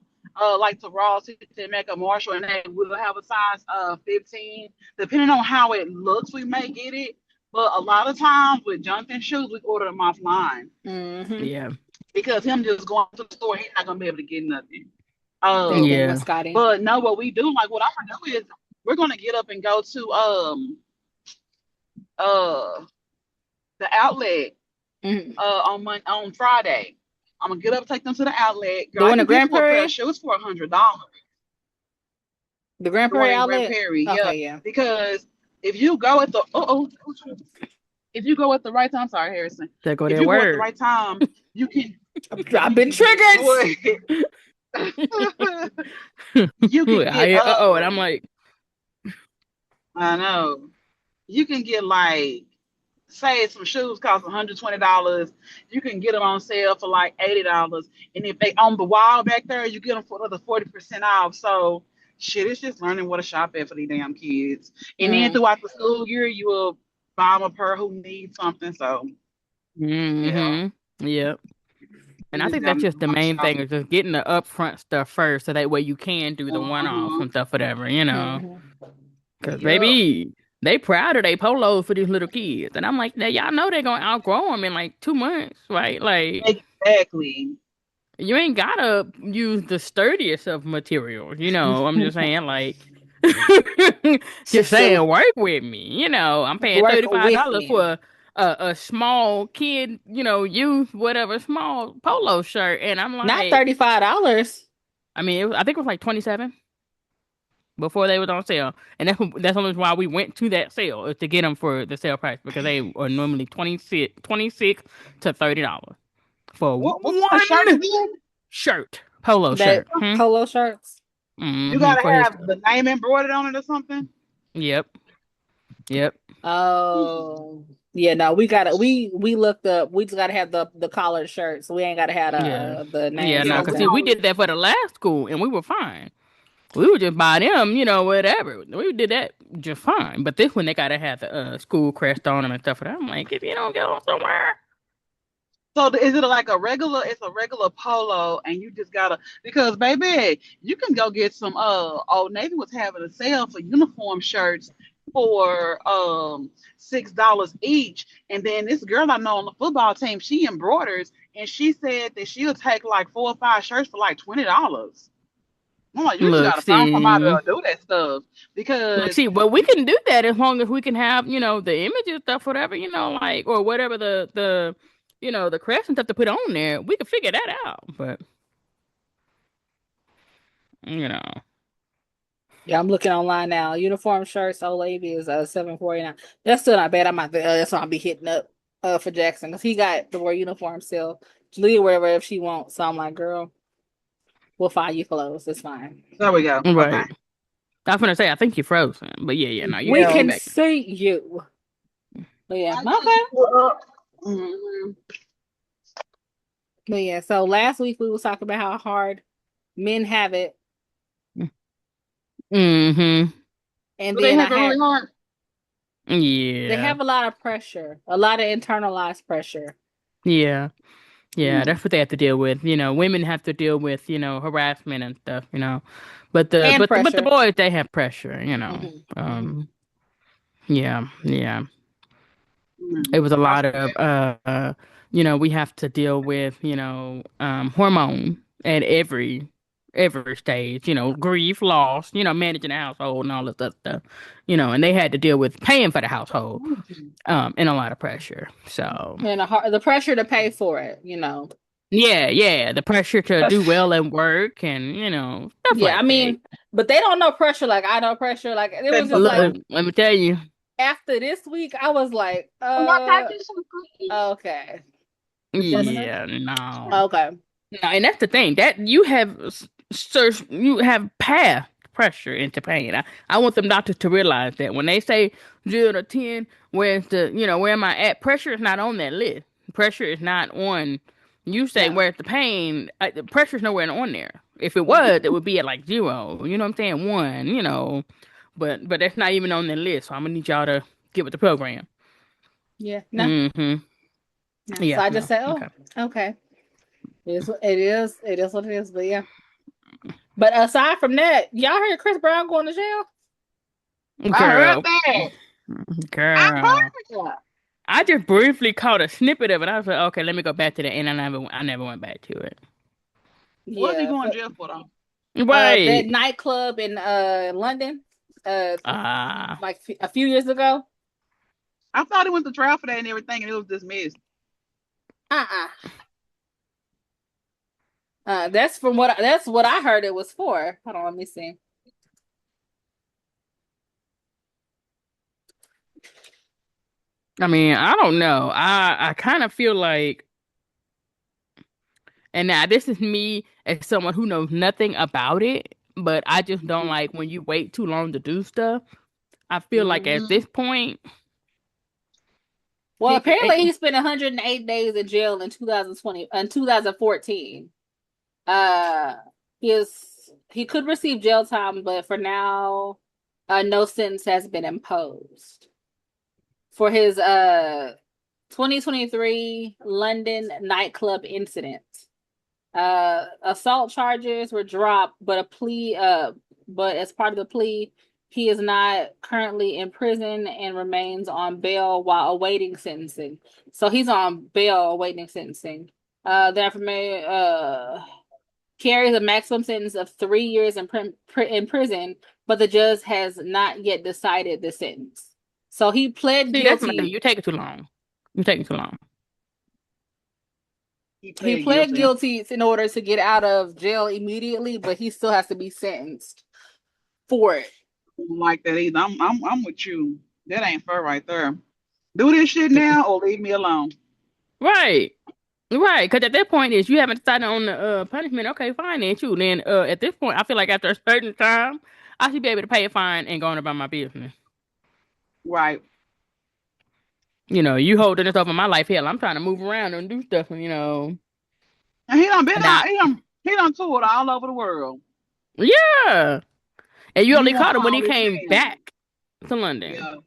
like to Ross to make a Marshall and they will have a size 15. Depending on how it looks, we may get it. But a lot of times with Jonathan shoes, we order them offline Mm-hmm. Yeah. because him just going to the store, he's not gonna be able to get nothing. Same thing Um, with Yeah. Scotty. but no, what we do, like what I'm gonna do is we're gonna get up and go to uh the outlet Mm-hmm. on Friday. I'm gonna get up, take them to the outlet. Girl, The I one in can get Grand you a pair of Prairie? shoes for $100. The Grand The one Prairie in Grand outlet? Prairie, yeah. Okay, yeah. Because if you go at the if you go at the right time, sorry Harrison. There go If that you go at the word. right time, you can I've you been can get triggered. what you can get And I'm like, I know you can get like say some shoes cost $120, you can get them on sale for like $80. And if they on the wall back there, you get them for another 40% off. So shit, it's just learning where to shop at for these damn kids. And then Mm. throughout the school year, you will buy them a pair who needs something. So yeah, Yep. And we I just think got that's to do just the my main thing shopping. is just getting the upfront stuff first, so that way you can do the one-offs Uh-huh. and stuff, whatever. Mm-hmm. Because Yep. baby, they proud of they polos for these little kids, and I'm like, now y'all know they're gonna outgrow them in like 2 months, right? Like, Exactly. You ain't gotta use the sturdiest of materials, I'm just saying, like, just Just to saying, work with me. I'm paying work with $35 me. for a small kid, youth, whatever, small polo shirt, and I'm Not like, $35. I mean, I think it was like 27 before they was on sale, and that's only why we went to that sale is to get them for the sale price because they are normally 26 to $30 for What kind of shirt one again? shirt, polo That shirt. Hmm. polo shirts. You gotta For his have stuff. the name embroidered on it or something. Yep. Yep. Oh, yeah. No, we looked up. We just gotta have the collared shirts. We ain't gotta have Yeah. the Yeah, names Yeah, no, on because we see, them. we don't. did that for the last school and we were fine. We would just buy them, whatever. We did that just fine. But this one, they gotta have the school crest on them and stuff. And I'm like, if you don't go somewhere, So is it like a regular? It's a regular polo, and you just gotta because baby, you can go get some. Old Navy was having a sale for uniform shirts for $6 each, and then this girl I know on the football team, she embroiders, and she said that she'll take like 4 or 5 shirts for like $20. I'm like, you just look, gotta find somebody see, to do that stuff look, because see. But we can do that as long as we can have, the images stuff, whatever, like or whatever the crest and stuff to put on there. We can figure that out. But you know, Yeah, I'm looking online now. Uniform shirts, Old Navy is 7.49. That's still not bad. That's why I'll be hitting up for Jackson because he got the wear uniform still. Julia wherever if she wants. So I'm like, girl, we'll find you clothes. It's fine. there we go. Okay. right. I was gonna say I think you're frozen, but yeah, yeah, no, We Yeah. you can back. see you. But yeah, I okay. just put up. Mhm. But yeah, so last week we was talking about how hard men have it, Mm-hmm. and Do they then I have it had really hard? they Yeah. have a lot of pressure, a lot of internalized pressure Yeah. Yeah, Mm. that's what they have to deal with. Women have to deal with, harassment and stuff. But the and but the but the pressure. boys they have pressure. Hmm. Hmm. Yeah, yeah. Mm. It was a I lot see of that. we have to deal with, hormone at every stage, grief, loss, managing the household and all of that stuff. And they had to deal with paying for the household, and a lot of pressure. So And the pressure to pay for it. yeah, yeah, the pressure to do well at work and stuff Yeah, I like that. mean, but they don't know pressure like I know pressure. Like it was That just like Look, let me tell you. after this week, I was like, okay, Yeah, no. okay, No, and that's the thing that you have you have passed pressure into pain. I want them doctors to realize that when they say 0 to 10, where am I at? Pressure is not on that list. Pressure is not on. You say no, where's the pain? The pressure is nowhere on there. If it hmm was, it would be at like 0. You know what I'm saying? 1. But that's not even on the list. So I'm gonna need y'all to get with the program. yeah, no, Mm-hmm. no. So Yeah. I just No. said, oh, Okay. okay, it is what it is. But yeah, but aside from that, y'all heard Chris Brown going to jail? I heard Girl. that. I Girl. heard that. I just briefly caught a snippet of it. I was like, okay, let me go back to that, and I never went back to it. What's he Yeah, going for to jail for though? that Right. nightclub in London, uh, Ah. like a few years ago. I thought he went to trial for that and everything, and it was dismissed. Uh-uh. That's what I heard it was for. Hold on, let me see. I mean, I don't know. I kind of feel like, and now this is me as someone who knows nothing about it, but I just don't like when you wait too long to do stuff. I feel like at Mm-hmm. this point, Well, he could. apparently he spent 108 days in jail in 2020 and 2014. Uh, he could receive jail time, but for now, no sentence has been imposed for his 2023 London nightclub incident. Assault charges were dropped, but as part of the plea, he is not currently in prison and remains on bail while awaiting sentencing. So he's on bail awaiting sentencing. Therefore, carries a maximum sentence of 3 years in prison, but the judge has not yet decided the sentence. So he pled See, that's my thing. guilty. You take it too long. You taking too long. He He pled pled guilty. guilty in order to get out of jail immediately, but he still has to be sentenced for it. I don't like that either. I'm with you. That ain't fair right there. Do this shit now or leave me alone. Right. Right. Because at that point is you haven't decided on the punishment. Okay, fine, ain't you? Then at this point, I feel like after a certain time, I should be able to pay a fine and go on about my business. Right. You holding this over my life. Hell, I'm trying to move around and do stuff, And he done been and out. I, He done toured all over the world. yeah. And you And you only want caught him when all he this came time. back to London. Yeah. Oh,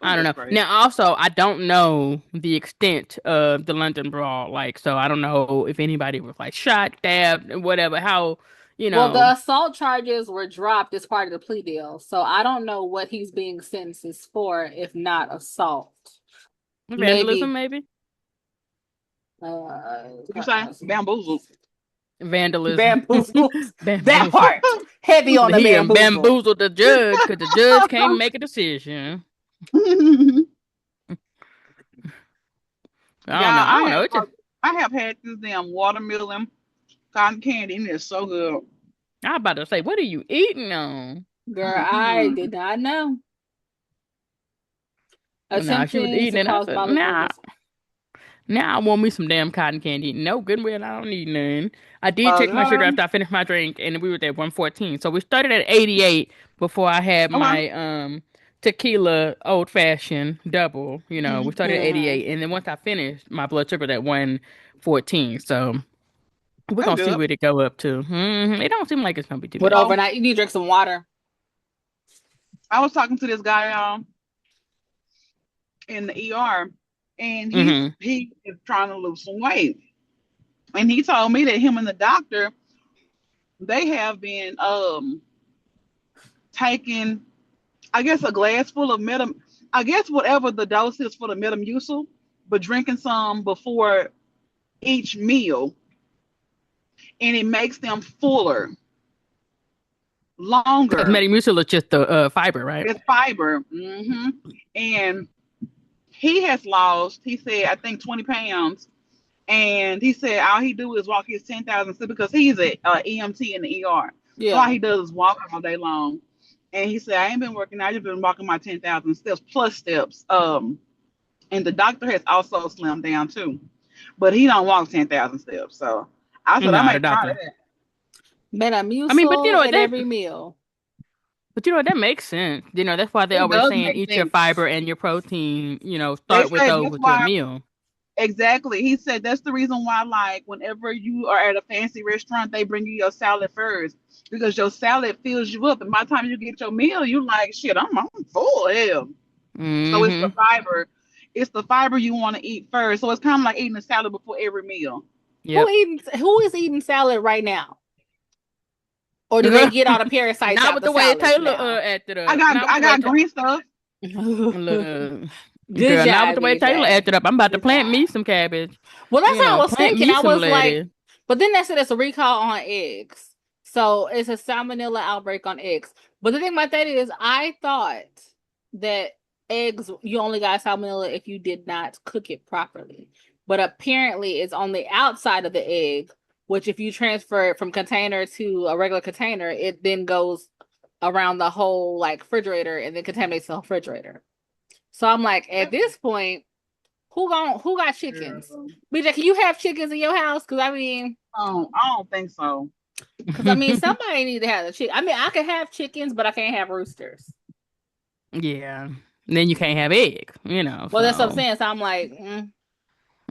I don't that's know. crazy. Now, also, I don't know the extent of the London brawl. Like, so I don't know if anybody was like shot, stabbed, whatever. How, you Well, know, the assault charges were dropped as part of the plea deal, so I don't know what he's being sentenced for, if not assault. vandalism, Maybe maybe What you say? Bamboozled. vandalism, bamboozled. That bamboozle. part heavy on the He bamboozle. bamboozled the judge because the judge can't make a decision. I don't know. Yeah, I don't know. It just, I have had this damn watermelon cotton candy and it's so good. I was about to say, what are you eating on? Girl, I Hmm. did not know. Nah, she was Attempting eating to it. I cause said, bodily nah. injury. Now I want me some damn cotton candy. No, good and well, I don't need none. I did check my sugar Okay. after I finished my drink, and we were at 114. So we started at 88 before I had Okay. my tequila old fashioned double. We started at Mm-hmm. 88, and then once I finished, my blood sugar was at 114. So we're That's gonna see good. where it go up to. It don't seem like it's gonna be too But bad. So overnight, you need to drink some water. I was talking to this guy in the ER and Mm-hmm. he is trying to lose some weight. And he told me that him and the doctor, they have been taking, I guess, a glass full of I guess whatever the dose is for the metamucil, but drinking some before each meal, and it makes them fuller, Because longer. Metamucil is just the fiber, right? It's fiber. And he has lost, he said, I think 20 pounds. And he said all he do is walk his 10,000 steps because he's a EMT in the ER. So all Yeah. he does is walk all day long. And he said, I ain't been working. I just been walking my 10,000 steps plus steps. And the doctor has also slimmed down too, but he don't walk 10,000 steps. So I said, I Nah, the might try doctor. that. I mean, but Metamucil at every meal. that makes sense. That's why they It always does saying make eat your sense. fiber and your protein, They start with say those that's with your why. meal. Exactly. He said that's the reason why, like, whenever you are at a fancy restaurant, they bring you your salad first because your salad fills you up. And by the time you get your meal, you like, shit, I'm full. Hell. So it's the Mm-hmm. fiber. It's the fiber you want to eat first. So it's kind of like eating a salad before every meal. Yep. Who is eating salad right now? Or do they get all the parasites Not out with the the way salads Taylor now? acted I up. got Not with I the way got green stuff. Look, Good girl, not with job, the way Taylor BJ. acted up. I'm about to Good plant me job. some cabbage. Well, that's how I was Plant thinking. me I some was like, lettuce. but then they said it's a recall on eggs. So it's a salmonella outbreak on eggs. But the thing about that is, I thought that eggs, you only got salmonella if you did not cook it properly. But apparently, it's on the outside of the egg, which if you transfer it from container to a regular container, it then goes around the whole like refrigerator and then contaminates the refrigerator. So I'm like, at this point, who got chickens? Girl. BJ, can you have chickens in your house? I don't think so. Somebody need to have a chicken. I mean, I can have chickens, but I can't have roosters. Yeah. Then you can't have egg, Well, that's what I'm so saying. So I'm like,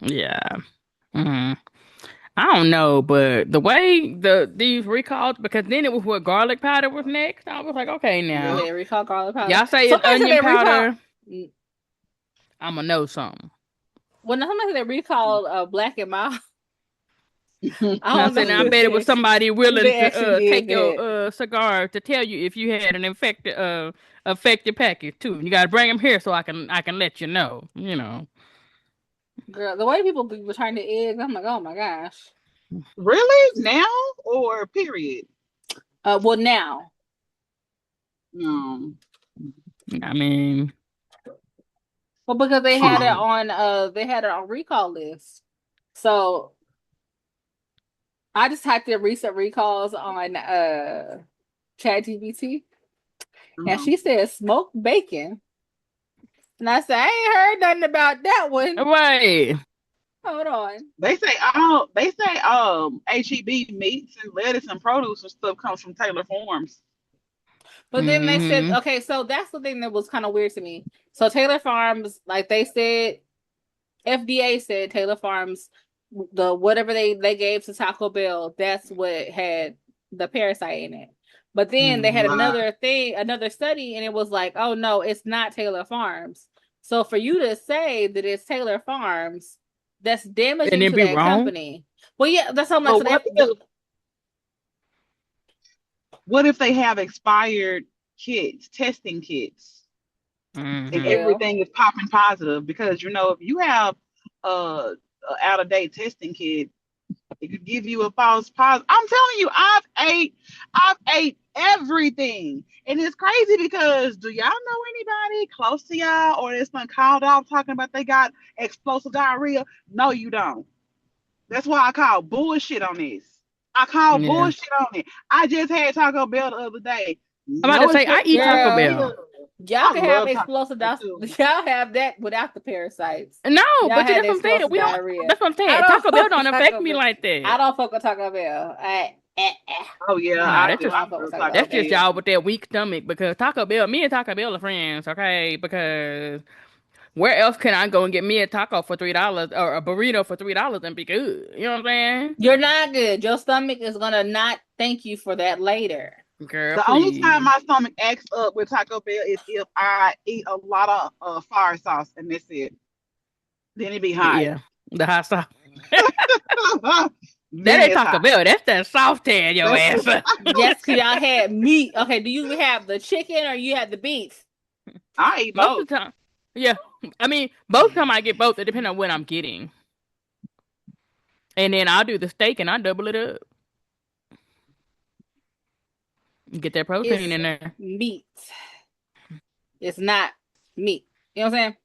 yeah. hmm I don't know, but the way these recalls, because then it was what garlic powder was next. I was like, okay, now Yeah. yeah, recall garlic powder. y'all say it's Somebody said onion they recall. powder. I'ma know something. Well, somebody said they recalled Black and Mild. I And I don't know said, now I if bet it was somebody if willing they actually to did take your that. cigar to tell you if you had an affected package too. You gotta bring them here so I can let you know. Girl, the way people be returning the eggs, I'm like, oh my gosh. Really? Now or period? Well now, No. I mean, well because Uh-uh. they had it on recall list. So I just typed in recent recalls on ChatGPT, and Uh-huh. she said smoked bacon, and I said I ain't heard nothing about that one. right. Hold on. They say HEB meats and lettuce and produce and stuff comes from Taylor Farms. But then they said, Hmm. okay, so that's the thing that was kind of weird to me. So Taylor Farms, like they said, FDA said Taylor Farms, the whatever they gave to Taco Bell, that's what had the parasite in it. But then they had Hmm. another study, and it was like, oh no, it's not Taylor Farms. So for you to say that it's Taylor Farms, that's And damaging then to be that wrong. company. Well, yeah, that's how I'm like. But So what if they have expired kits, testing kits, and Hmm. well, everything is popping positive? Because if you have a out of date testing kit, it could give you a false positive. I'm telling you, I've ate everything, and it's crazy because do y'all know anybody close to y'all or that's been called out talking about they got explosive diarrhea? No, you don't. That's why I call bullshit on this. I call Yeah. bullshit on it. I just had Taco Bell the other day. I'm about to No say I explosive eat Taco girl. diarrhea. Bell. Y'all I can have love Taco explosive Bell di- too. y'all have that without the parasites. No, Y'all but had that's the what I'm saying. explosive We don't. diarrhea. That's what I'm I saying. don't Taco Bell fuck with don't affect Taco me Bell. like I that. don't fuck with Taco Bell. Oh yeah, Nah, I that's do. just I I don't fuck with love Taco Taco Bell. that's just Bell. y'all with that weak stomach because Taco Bell, me and Taco Bell are friends, okay? Because where else can I go and get me a taco for $3 or a burrito for $3 and be good? You know what I'm saying? You're not good. Your stomach is gonna not thank you for that later. Girl, The only time please. my stomach acts up with Taco Bell is if I eat a lot of fire sauce, and that's it. Then it be hot. Yeah, the hot sauce. That Then ain't it's Taco hot. Bell. That's that soft tan your That's ass. Yes, cause y'all had meat. Okay, do you have the chicken or you have the beef? I eat Most both. of the time, yeah. I mean, both time I get both. It depends on what I'm getting, and then I'll do the steak and I double it up. Get that protein It's in there. meat. It's not meat. You know what I'm saying?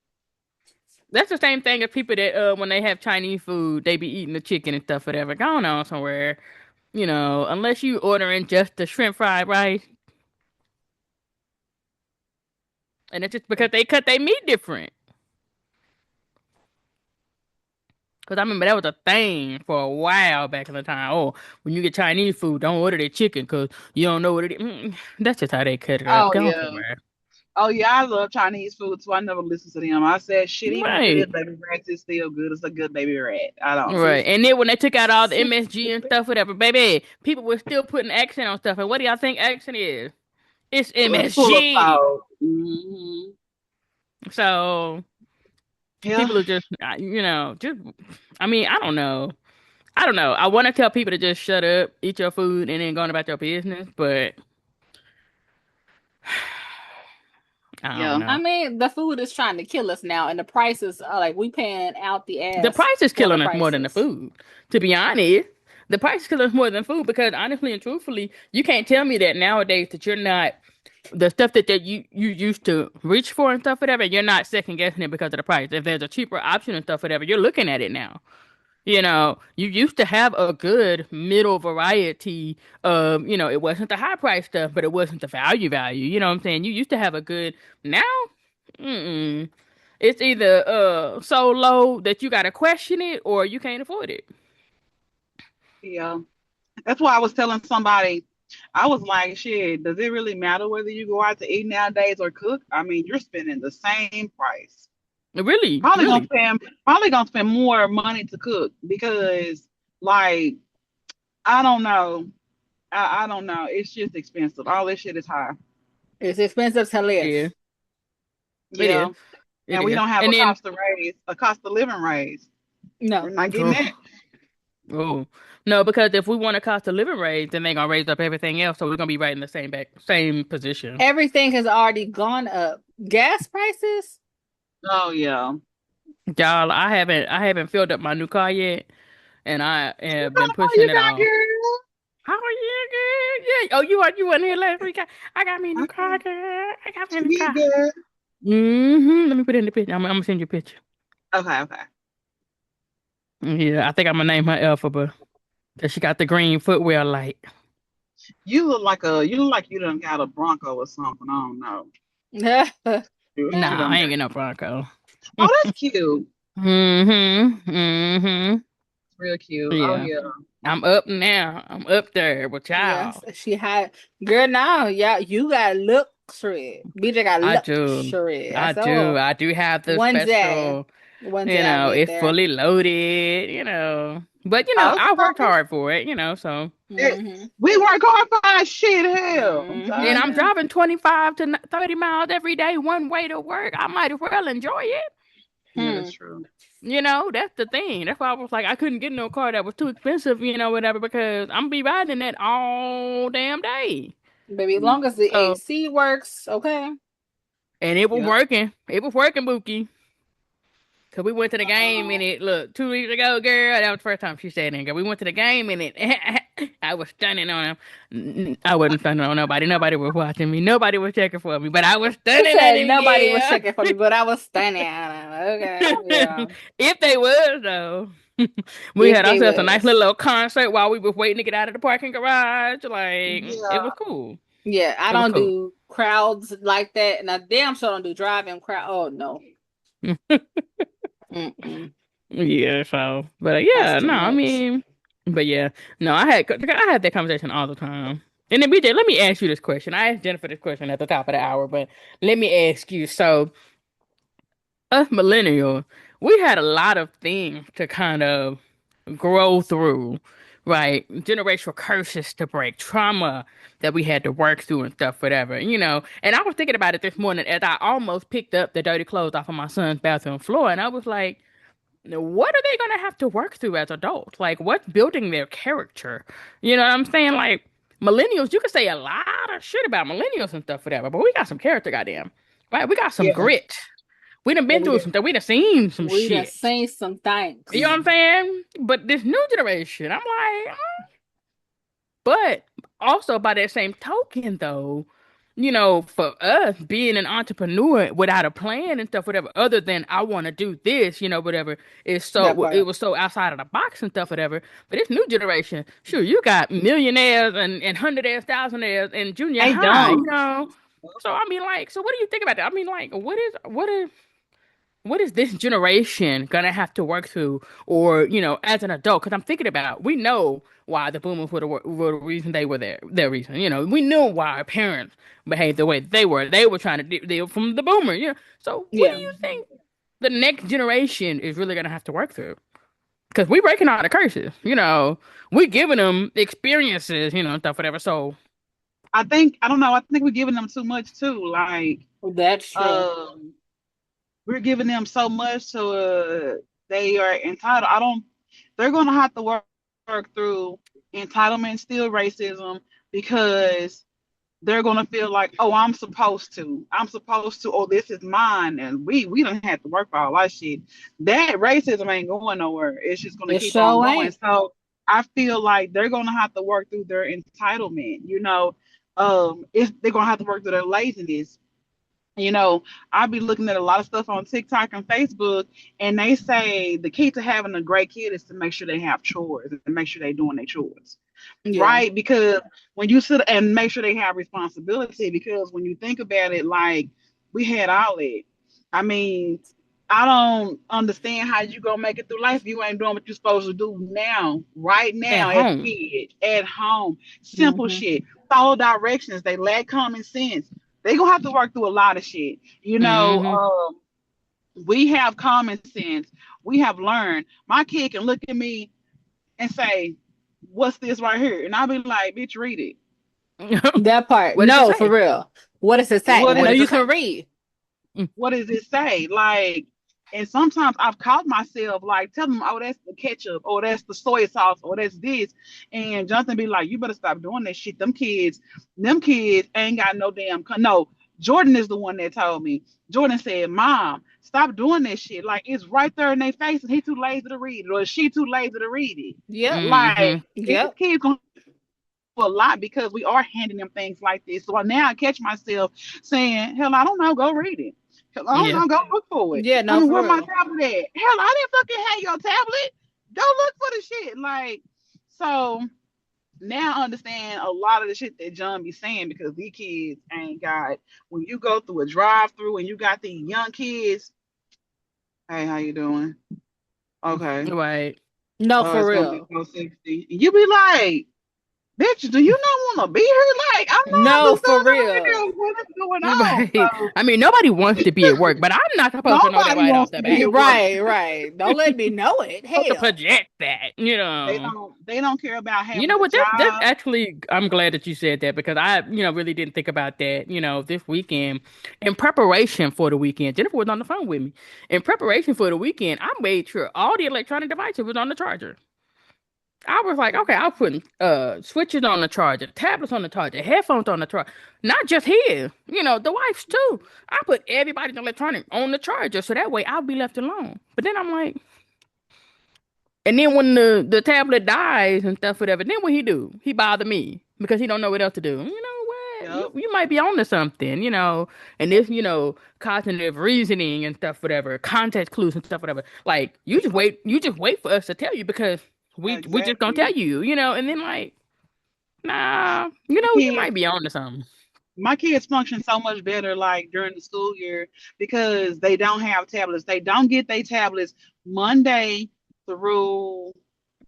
That's the same thing as people that when they have Chinese food, they be eating the chicken and stuff, whatever. Going on somewhere, unless you ordering just the shrimp fried rice, and it's just because they cut their meat different. Because I remember that was a thing for a while back in the time. Oh, when you get Chinese food, don't order the chicken because you don't know what it is. That's just how they cut it up. Oh Go on yeah. somewhere. Oh yeah, I love Chinese food too. I never listen to them. I said shit, even if it is Right. baby rats, it's still good. It's a good baby rat. I don't. See, Right. And then when they took out all the see, MSG and stuff, whatever, baby, people were still putting accent on stuff. And what do y'all think accent is? It's Full of MSG. salt. Hmm. So Yeah. people are just, I mean, I don't know. I don't know. I want to tell people to just shut up, eat your food, and then go on about your business, but I don't Yeah. I know. mean, the food is trying to kill us now, and the prices are like we paying out the The ass price is for the killing us more than the prices. food. To be honest, the price is killing us more than food because honestly and truthfully, you can't tell me that nowadays that you're not the stuff that you used to reach for and stuff whatever. You're not second guessing it because of the price. If there's a cheaper option and stuff whatever, you're looking at it now. You used to have a good middle variety of, it wasn't the high price stuff, but it wasn't the value. You know what I'm saying? You used to have a good now. Mm-mm. It's either so low that you gotta question it or you can't afford it. Yeah. That's why I was telling somebody, I was like, shit, does it really matter whether you go out to eat nowadays or cook? I mean, you're spending the same price. Really, Probably gonna really. spend probably gonna spend more money to cook because like I don't know. I don't know. It's just expensive. All this shit is high. It's expensive to It is. live. It is. Yeah. It And we is. don't have And then a cost of living raise. We're No, not getting that. oh, oh. No, because if we want a cost of living raise, then they're gonna raise up everything else, so we're gonna be right in the same position. everything has already gone up. Gas prices, Oh yeah. Y'all, I haven't filled up my new car yet, and I What have kind been of car pushing you it got, off. girl? How are you, girl? Yeah. Oh, you weren't here last week. I got me a new car, Okay. girl. I got me a What new you get, car. girl? Let me put it in the picture. I'm gonna send you a picture. Okay, okay. Yeah, I think I'm gonna name her Elphaba because she got the green footwear light. You look like you done got a Bronco or something. I don't know. You Nah, done I got. ain't get no Bronco. Oh, that's cute. Mm-hmm. Real cute. Oh Yeah. yeah. I'm up now. I'm up there with Yes, y'all. she had girl now. Yeah, you got luxury. BJ got I do. luxury. I I said, do. oh, I do have the one day, special, one day I'll get it's there. fully loaded. But I worked Okay. hard for it, so It, Mm-hmm. we work hard for our shit. Hell, I'm and Mm-hmm. I'm tired. driving 25 to 30 miles every day one way to work. I might as well enjoy it. Yeah, that's Hmm. true. That's the thing. That's why I was like, I couldn't get no car that was too expensive, whatever, because I'm gonna be riding that all damn day. Baby, as Mm. long as the So, AC works, okay. and it was Yep. working. It was working, Bookie. Cause we went to the game Uh, and it look 2 weeks ago, girl. That was the first time she said it. Girl, we went to the game and it I was stunning on him. I wasn't stunning on nobody. Nobody was watching me. Nobody was checking for me. But I was She stunning at said him, nobody was yeah. checking for me, but I was standing on it. Okay, yeah. If they was though. We If had they ourselves a nice was. little concert while we was waiting to get out of the parking garage. Like it yeah. was cool. Yeah, I It was don't cool. do crowds like that. And I damn sure don't do driving crowd. Oh no. Mm-mm. Yeah, so, but That's yeah, too no, I much. mean, but yeah, no, I had that conversation all the time. And then BJ, let me ask you this question. I asked Jennifer this question at the top of the hour, but let me ask you. So, us millennials, we had a lot of things to kind of grow through, right? Generational curses to break, trauma that we had to work through and stuff, whatever. And I was thinking about it this morning as I almost picked up the dirty clothes off of my son's bathroom floor, and I was like, what are they gonna have to work through as adults? Like, what's building their character? You know what I'm saying? Like, millennials, you can say a lot of shit about millennials and stuff, whatever, but we got some character, goddamn. Right? We got some Yeah. grit. We done Yeah, been through some stuff. We done seen some we done shit. seen some You know things. what I'm saying? But this new generation, I'm like, but also by that same token, though, for us being an entrepreneur without a plan and stuff, whatever, other than I want to do this, whatever, That it part. was so outside of the box and stuff, whatever. But this new generation, sure, you got millionaires and hundredaires, thousandaires in junior They high. don't. So I mean, like, so what do you think about that? I mean, like, what is this generation gonna have to work through, or as an adult? Because I'm thinking about, we know why the boomers were the reason they were there. Their reason, we knew why our parents behaved the way they were. They were trying to deal from the boomer. So what do Yeah. you think the next generation is really gonna have to work through? Because we breaking out the curses. We giving them experiences, stuff, whatever. So, I don't know. I think we're giving them too much too. Like, That's true. um, we're giving them so much, so they are entitled. I don't. They're gonna have to work through entitlement, still racism, because they're gonna feel like, oh, I'm supposed to, oh, this is mine, and we don't have to work for all that shit. That racism ain't going nowhere. It's just gonna It keep on sure going. ain't. So I feel like they're gonna have to work through their entitlement. If they're gonna have to work through their laziness. You know, I'll be looking at a lot of stuff on TikTok and Facebook, and they say the key to having a great kid is to make sure they have chores and make sure they're doing their chores, Yeah. right? Because when you sit and make sure they have responsibility, because when you think about it, like we had all that. I mean, I don't understand how you gonna make it through life if you ain't doing what you're supposed to do now, right at now, as a home. kid, at home. Simple Hmm. shit. Follow directions. They lack common sense. They gonna have to work through a lot of shit. Hmm. We have common sense. We have learned. My kid can look at me and say, "What's this right here?" And I'll be like, "Bitch, read it. That part. What does it No, for say? real. What does it say? What I What know is does you it can say? read. what does it say?" Like, and sometimes I've caught myself like telling them, "Oh, that's the ketchup, or that's the soy sauce, or that's this," and Jonathan be like, "You better stop doing that shit. Them kids ain't got no damn no." Jordan is the one that told me. Jordan said, "Mom, stop doing that shit. Like it's right there in their face, and he too lazy to read it, or she too lazy to read it. Yep. Like Mm-hmm. these Yep. kids gonna do a lot because we are handing them things like this. So now I catch myself saying, "Hell, I don't know. Go read it. Hell, I don't Yeah. know. Go look for it. Yeah, I no, mean, for where my real. tablet at? Hell, I didn't fucking hang your tablet. Go look for the shit. Like so." Now I understand a lot of the shit that John be saying because these kids ain't got when you go through a drive through and you got these young kids, hey, how you doing? Okay. Right. No, Oh, for it's gonna be real. 460. And you be like, bitch, do you not want to be here? Like, I know I No, do for stuff around real. here. What is going on? Right. So I mean, nobody wants to be at work, but I'm not supposed to know that nobody right off wants the to be bat. at work. Right, right. Don't let me know it. Supposed to Hell. project that, you know. They don't care about You having know a what? That's job. actually, I'm glad that you said that because I, really didn't think about that, this weekend. In preparation for the weekend, Jennifer was on the phone with me. In preparation for the weekend, I made sure all the electronic devices was on the charger. I was like, okay, I'll put switches on the charger, tablets on the charger, headphones on the charger. Not just his, the wife's too. I put everybody's electronic on the charger so that way I'll be left alone. But then I'm like, and then when the tablet dies and stuff, whatever, then what he do? He bother me because he don't know what else to do. You know what? Yep. You might be on to something, and this, cognitive reasoning and stuff, whatever, context clues and stuff, whatever. Like Yep. you just wait for us to tell you because we just gonna Exactly. tell you, and then like, nah, My you kids might be on to something. my kids function so much better like during the school year because they don't have tablets. They don't get their tablets Monday through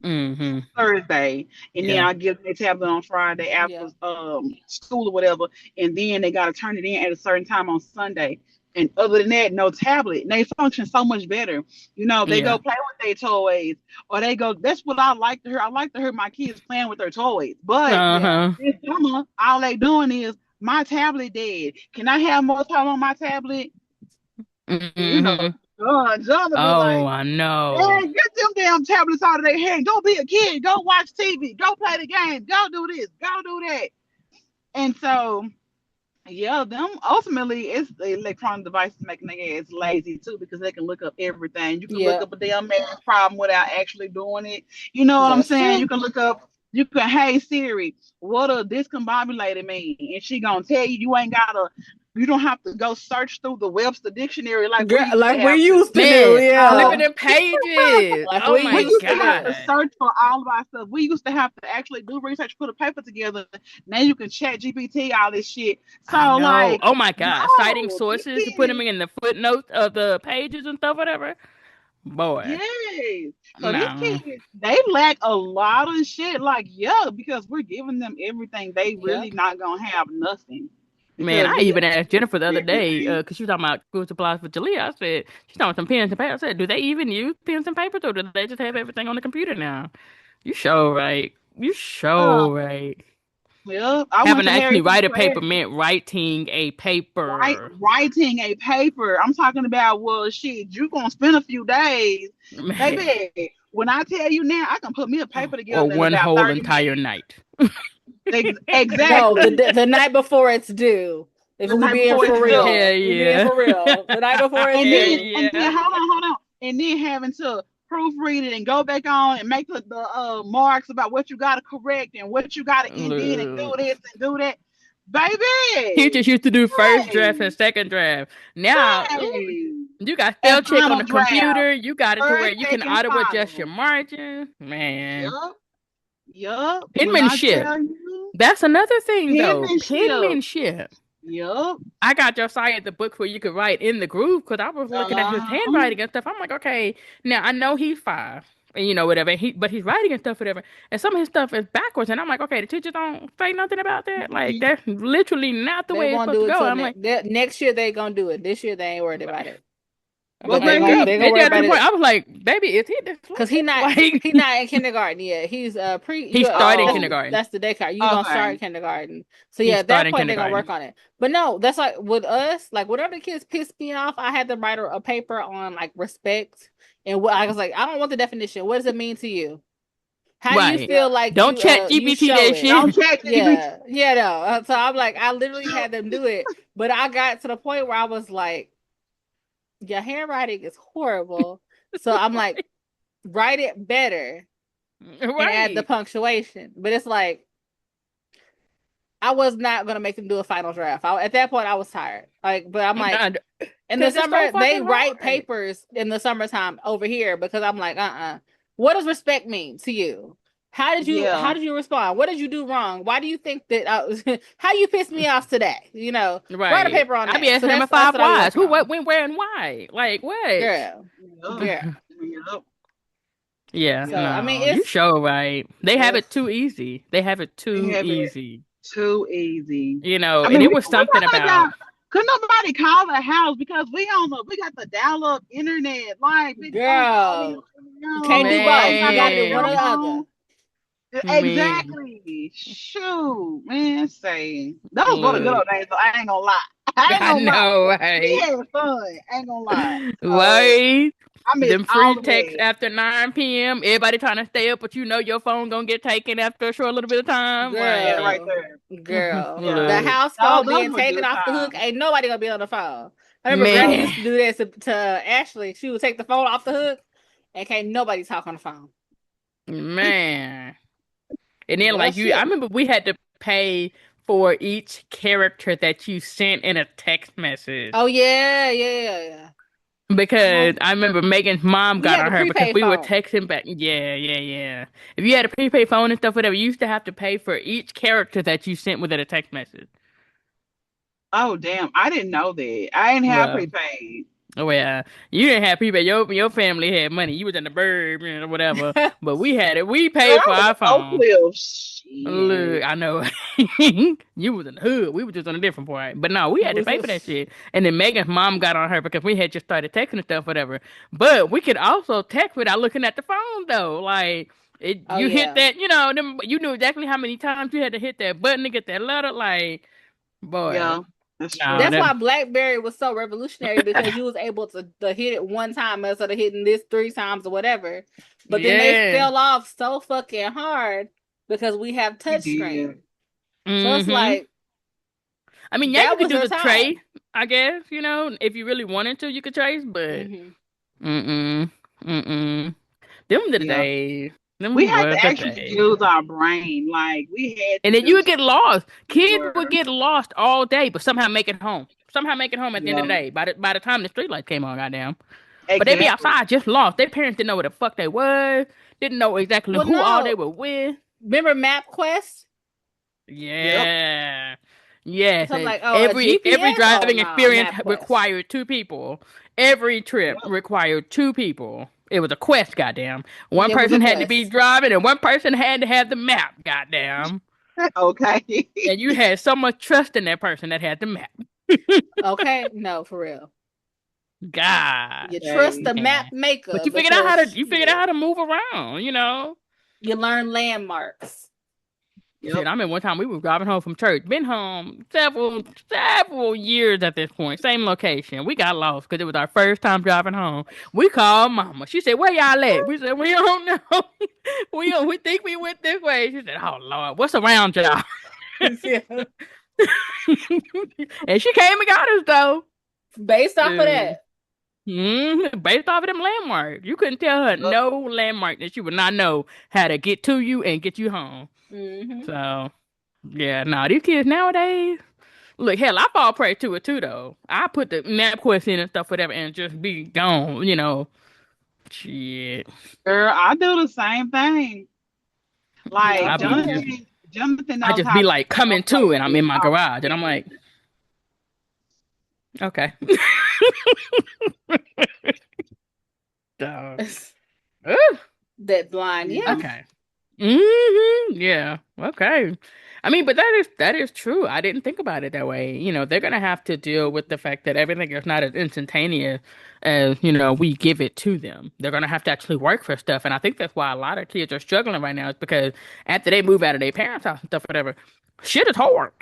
Mm-hmm. Thursday, and then Yeah. I give them a tablet on Friday after Yeah. school or whatever, and then they got to turn it in at a certain time on Sunday. And other than that, no tablet. And they function so much better. They Yeah. go play with their toys, or they go. That's what I like to hear. I like to hear my kids playing with their toys. But Yeah. Uh-huh. this summer, all they doing is my tablet dead. Can I have more time on my tablet? Mm-hmm. John will be Oh, like, I know. man, get them damn tablets out of their hand. Go be a kid. Go watch TV. Go play the game. Go do this. Go do that. And so, yeah, them ultimately it's the electronic devices making their ass lazy too because they can look up everything. You can look Yeah. up a damn math problem without actually doing it. You know what I'm That's saying? true. You can look up. You can, hey Siri, what a discombobulated mean? And she gonna tell you. You ain't gotta. You don't have to go search through the Webster dictionary like we Girl, used to like we have to. used to do, Man, flipping yeah. the pages. Like Oh we my We used used to to have to do. God. search for all of our stuff. We used to have to actually do research, put a paper together. Now you can chat GPT all this shit. I So know. like, Oh my God. Citing no, these sources to put them kids, in the footnotes of the pages and stuff, whatever. Boy. yes. So these No. kids, they lack a lot of shit. Like, yeah, because we're giving them everything. They really Yep. not gonna have nothing Man, because I we even are asked giving Jennifer the them other day, everything. because she was talking about school supplies for Jalea. I said, she's talking about some pens and paper. I said, do they even use pens and papers or do they just have everything on the computer now? You sure right. You Uh, sure right. well, I went Having to to actually Harrington write a Class. paper meant writing a paper. Writing a paper. I'm talking about, well, shit, you gonna spend a few days, Man. baby. When I tell you now, I can put me a paper Or together in one about whole 30 entire minutes. night. No, the Exactly. the night before it's due. If The we night being before it's for due. real, Hell we being yeah. for real. The night before it's And Hell then due. yeah. hold on. And then having to proofread it and go back on and make the marks about what you gotta correct and what you gotta end in and do Look. this and do that. He Baby. just used to do first draft and Hey, second draft. Now, ooh, hey. you got And spell check on final the draft. computer. You got it to where First, you can second, auto adjust your final. margin. Man. Yup. Yup. When I Penmanship. tell you, That's another thing though. penmanship. Penmanship. Yup. I got Josiah the book where you could write in the groove because I was looking at his Uh-huh. handwriting and stuff. I'm like, okay, now I know he's five and whatever but he's writing and stuff whatever, and some of his stuff is backwards, and I'm like, okay, the teacher don't say nothing about that. Like Mhm. that's literally not the They way it's won't supposed do to it go. till I'm like, next year. They gonna do it. This year they ain't worried about it. Well, But baby, girl, they gonna it worry got to about the point. it I was like, baby, is he because dyslexic? Like he not in kindergarten yet. He's pre he's you starting oh, kindergarten. that's the daycare. You gonna okay. start kindergarten. So yeah, He's at that starting point they're gonna work kindergarten. on it. But no, that's like with us, like whatever the kids piss me off, I had to write a paper on like respect and what I was like, I don't want the definition. What does it mean to you? How do you Right. feel like Don't chat you GPT show that it? Don't shit. check TV. Yeah, yeah, no. So I'm like, I literally had them do it, but I got to the point where I was like, your handwriting is horrible. So I'm like, write it better and add the Right. punctuation. But it's like I was not gonna make them do a final draft. At that point, I was tired. Like, but I'm like, in the Because it's so summer, they fucking write hard. papers in the summertime over here because I'm like, what does respect mean to you? How Yeah. did you respond? What did you do wrong? Why do you think that how you pissed me off today? Write a Right. paper on I be that. So asking him that's at that's five what I be whys. working Who, on. what, when, where, and why? Like, what? Girl, Yep. girl. Yep. Yeah, So I Yep. mean no. You it's sure right. They have it's it too easy. They have it They too have it easy. too easy. You know, I and mean, it we was we something probably about got. Could nobody call the house because we got the dial up internet. Like, bitch, don't call me girl. on You your can't own. do Ain't both. You got no gotta do one man, or cell the other. phone. man. Exactly. Shoot, man. Say those were the good Look, old days. So I ain't gonna lie. I ain't I gonna lie. know, We right? had fun. I ain't gonna lie. So Right? I miss Them all free of texts that. after 9 p.m. Everybody trying to stay up, but you know your phone gonna get taken after a short little bit of time. That Like, right Girl, there. girl. Yeah. The look, house Those phone those being were taken good off the hook, times. ain't nobody gonna be on the phone. I remember Granny man, used to do this to Ashley. She would take the phone off the hook and can't nobody talk on the phone. man. And then Well, like I shit. remember we had to pay for each character that you sent in a text message. Oh yeah, yeah, yeah. Because Oh, I remember Megan's mom We got had on the her because prepaid we were phone. texting back. Yeah, yeah, yeah. If you had a prepaid phone and stuff, whatever, you used to have to pay for each character that you sent within a text message. oh, damn. I didn't know that. I ain't have Well, prepaid. oh yeah, you didn't have prepaid. Your family had money. You was in the burb, whatever. But we had it. We Girl, paid I for was our in Oak phone. Cliff. Look, Shit. I know you was in the hood. We were just on a different part. But no, we had to Was pay for that this- shit. And then Megan's mom got on her because we had just started texting and stuff, whatever. But we could also text without looking at the phone though. Like Oh you hit yeah. that, you knew exactly how many times you had to hit that button to get that letter. Like, boy, Yeah, that's no, That's true. why BlackBerry was so revolutionary because you was able to hit it one time instead of hitting this three times or whatever. But then they yeah. fell off so fucking hard because we have We touchscreen. did. So it's Mm-hmm. like I mean, yeah, you that could was do your the trace, time. I guess, if you really wanted to, you could trace, but Hmm. mm-mm, mm-mm. Them the Yeah. days. We Them had were to the actually days. use our brain. Like, we had to And then you do would get lost. Kids would more. get lost all day, but somehow make it home. Somehow make it home at the end of Yeah, the day. By the time the street lights came on, goddamn. But they be exactly. outside just lost. Their parents didn't know where the fuck they was. Didn't know exactly Well, who all they no. were with. Remember MapQuest? Yep. Yeah. Yes. So I'm And like, oh, a every GPS? Oh driving no, experience MapQuest. required two people. Every trip Yep. required two people. It was a quest, goddamn. One It was a person had to be quest. driving and one person had to have the map, goddamn. Okay. And you had so much trust in that person that had the map. Okay, no, for real. You God, trust the Okay. map man. But maker you figured out how because to shit, move around. you learn landmarks. Shit, Yep. I remember one time we were driving home from church. Been home several years at this point. Same location. We got lost because it was our first time driving home. We called mama. She said, "Where y'all at?" We said, "We don't know. We think we went this way." She said, "Oh Lord, what's around y'all?" Yeah. And she came and got us though. Based off of Uh, that. Based off of them landmarks. You couldn't tell her Yep. no landmark that she would not know how to get to you and get you home. Hmm. So, yeah, no, these kids nowadays, look, hell, I fall prey to it too, though. I put the map quest in and stuff, whatever, and just be gone. Shit. Girl, I do the same thing. No, Like, I for be just, real. Jonathan I knows just how be to like spell coming to it. I'm places in my off garage, and I'm the like, okay. Dog. Ugh, That blind, yeah. map. okay. Yeah. Okay. I mean, but that is true. I didn't think about it that way. They're gonna have to deal with the fact that everything is not as instantaneous as, we give it to them. They're gonna have to actually work for stuff. And I think that's why a lot of kids are struggling right now is because after they move out of their parents' house and stuff, whatever, shit is hard.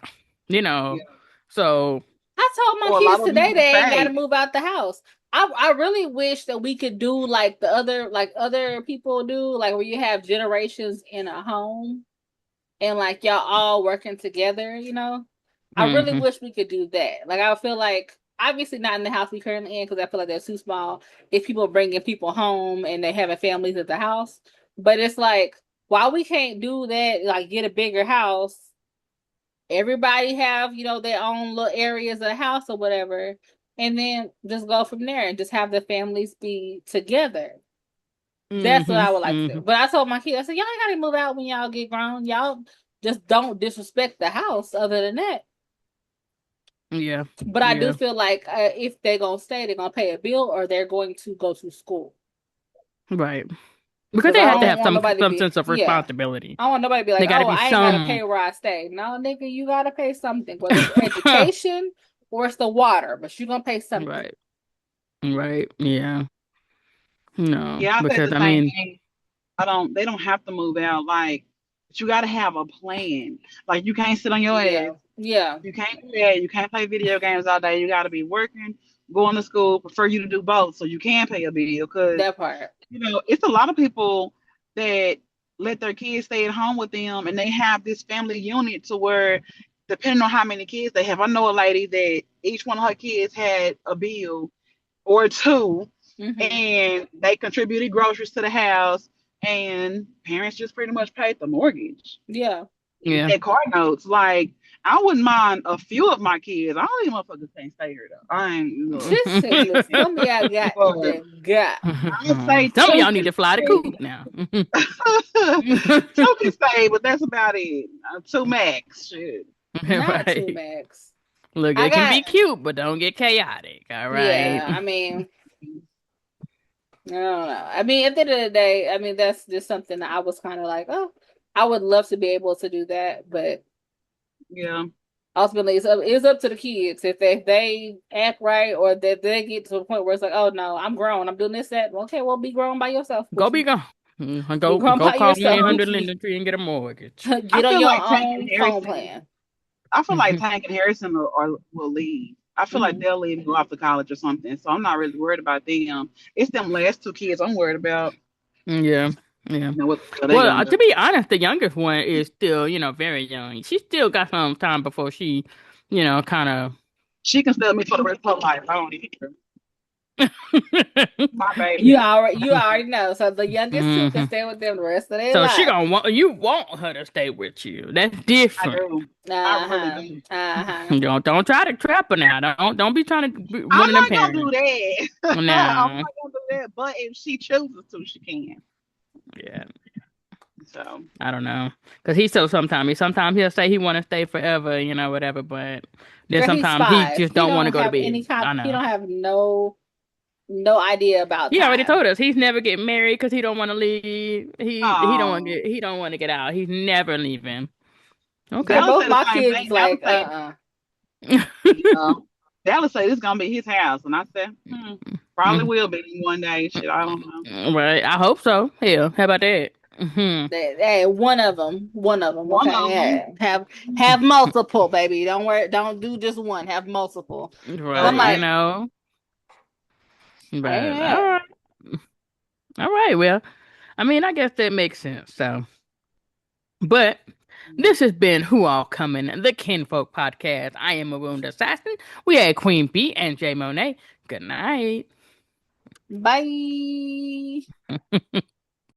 You know. Yeah. So I told my or a kids lot of them today need to they ain't got to stay. move out the house. I really wish that we could do like the other people do, like where you have generations in a home and like y'all all working together, you know. I really Hmm. wish we could do that. Like I feel like obviously not in the house we currently in because I feel like that's too small. If people bringing people home and they having families at the house, but it's like why we can't do that? Like get a bigger house. Everybody have their own little areas of the house or whatever, and then just go from there and just have the families be together. That's what Hmm. I would like to do. Hmm. But I told my kids, I said, y'all ain't gotta move out when y'all get grown. Y'all just don't disrespect the house other than that. Yeah. But I do Yeah. feel like if they're gonna stay, they're gonna pay a bill or they're going to go to school. Right. Because Because they I have to don't have want some nobody to some be, sense of yeah. responsibility. I don't want nobody to be They like, got to oh, be I ain't gotta pay some. where I stay. No, nigga, you gotta pay something, whether it's education or it's the water, but you're gonna pay something. Right. Right. Yeah. No, Yeah, I said because the I same mean, thing. I don't. They don't have to move out. Like, but you got to have a plan. Like, you can't sit on your Yeah. ass. Yeah. You can't do that. You can't play video games all day. You got to be working, going to school. Prefer you to do both so you can pay a bill. Because That part. it's a lot of people that let their kids stay at home with them, and they have this family unit to where, depending on how many kids they have, I know a lady that each one of her kids had a bill or two, Hmm. and they contributed groceries to the house, and parents just pretty much paid the mortgage Yeah. and yeah. had car notes. Like, I wouldn't mind a few of my kids. I don't even motherfuckers can't stay here though. I ain't, Just say, look, some of y'all got but the gut. I'd say Some of two y'all need can to fly the stay. coop now. Two can stay, but that's about it. Two max. Shit. Not too Right. max. Look, I it can got, be cute, but don't get chaotic. All right. yeah, I mean, I don't know. I mean, at the end of the day, I mean, that's just something that I was kind of like, oh, I would love to be able to do that, but Yeah. ultimately it's up to the kids. If they act right or that they get to a point where it's like, oh no, I'm grown, I'm doing this, that. Okay, well, be grown by yourself, Go Poochie. be gone. Be Go grown go by call yourself, 1-800 Poochie. Linden Tree and get a mortgage. I Get on feel your like Tank and own phone Harrison. plan. I feel like Tank and Harrison will leave. I feel like Hmm. they'll leave and go off to college or something. So I'm not really worried about them. It's them last two kids I'm worried about. Yeah. Yeah. What they Well, gonna to do? be honest, the youngest one is still, very young. She still got some time before she, kind of. She can stay with me for the rest of her life. I don't need her. My baby. You already know. So the youngest two can Hmm. stay with them the rest of their So she life. gonna want you want her to stay with you. That's I different. do. I really Uh-huh. do. Uh-huh. Don't try to trap her now. Don't be trying to be one I'm of them not gonna do parents. that. I'm No. not gonna do that. But if she chooses to, she can. Yeah. So I don't know. Cause he so sometimes he'll say he want to stay forever, whatever. But then Girl, he's sometimes he 5. just He don't want to don't go to have bed. I he know. don't have no idea about He already time. told us he's never getting married because he don't want to leave. oh, He don't want to get out. He's never leaving. Okay. Girl, Dallas both say the my same kids is thing. Dallas like, say, yeah. Dallas say this is gonna be his house. And I said, probably will be one day. Shit, I don't know. Right. I hope so. Hell, how about that? Hmm. hey, one of them, One okay? of them. Have multiple, baby. Don't worry, don't do just one. Have multiple. I'm Right. like, But all amen. right. All right. Well, I mean, I guess that makes sense. So, but this has been Who All Coming, the Kinfolk Podcast. I am a wound assassin. We had Queen B and Jay Monet. Good night. Bye.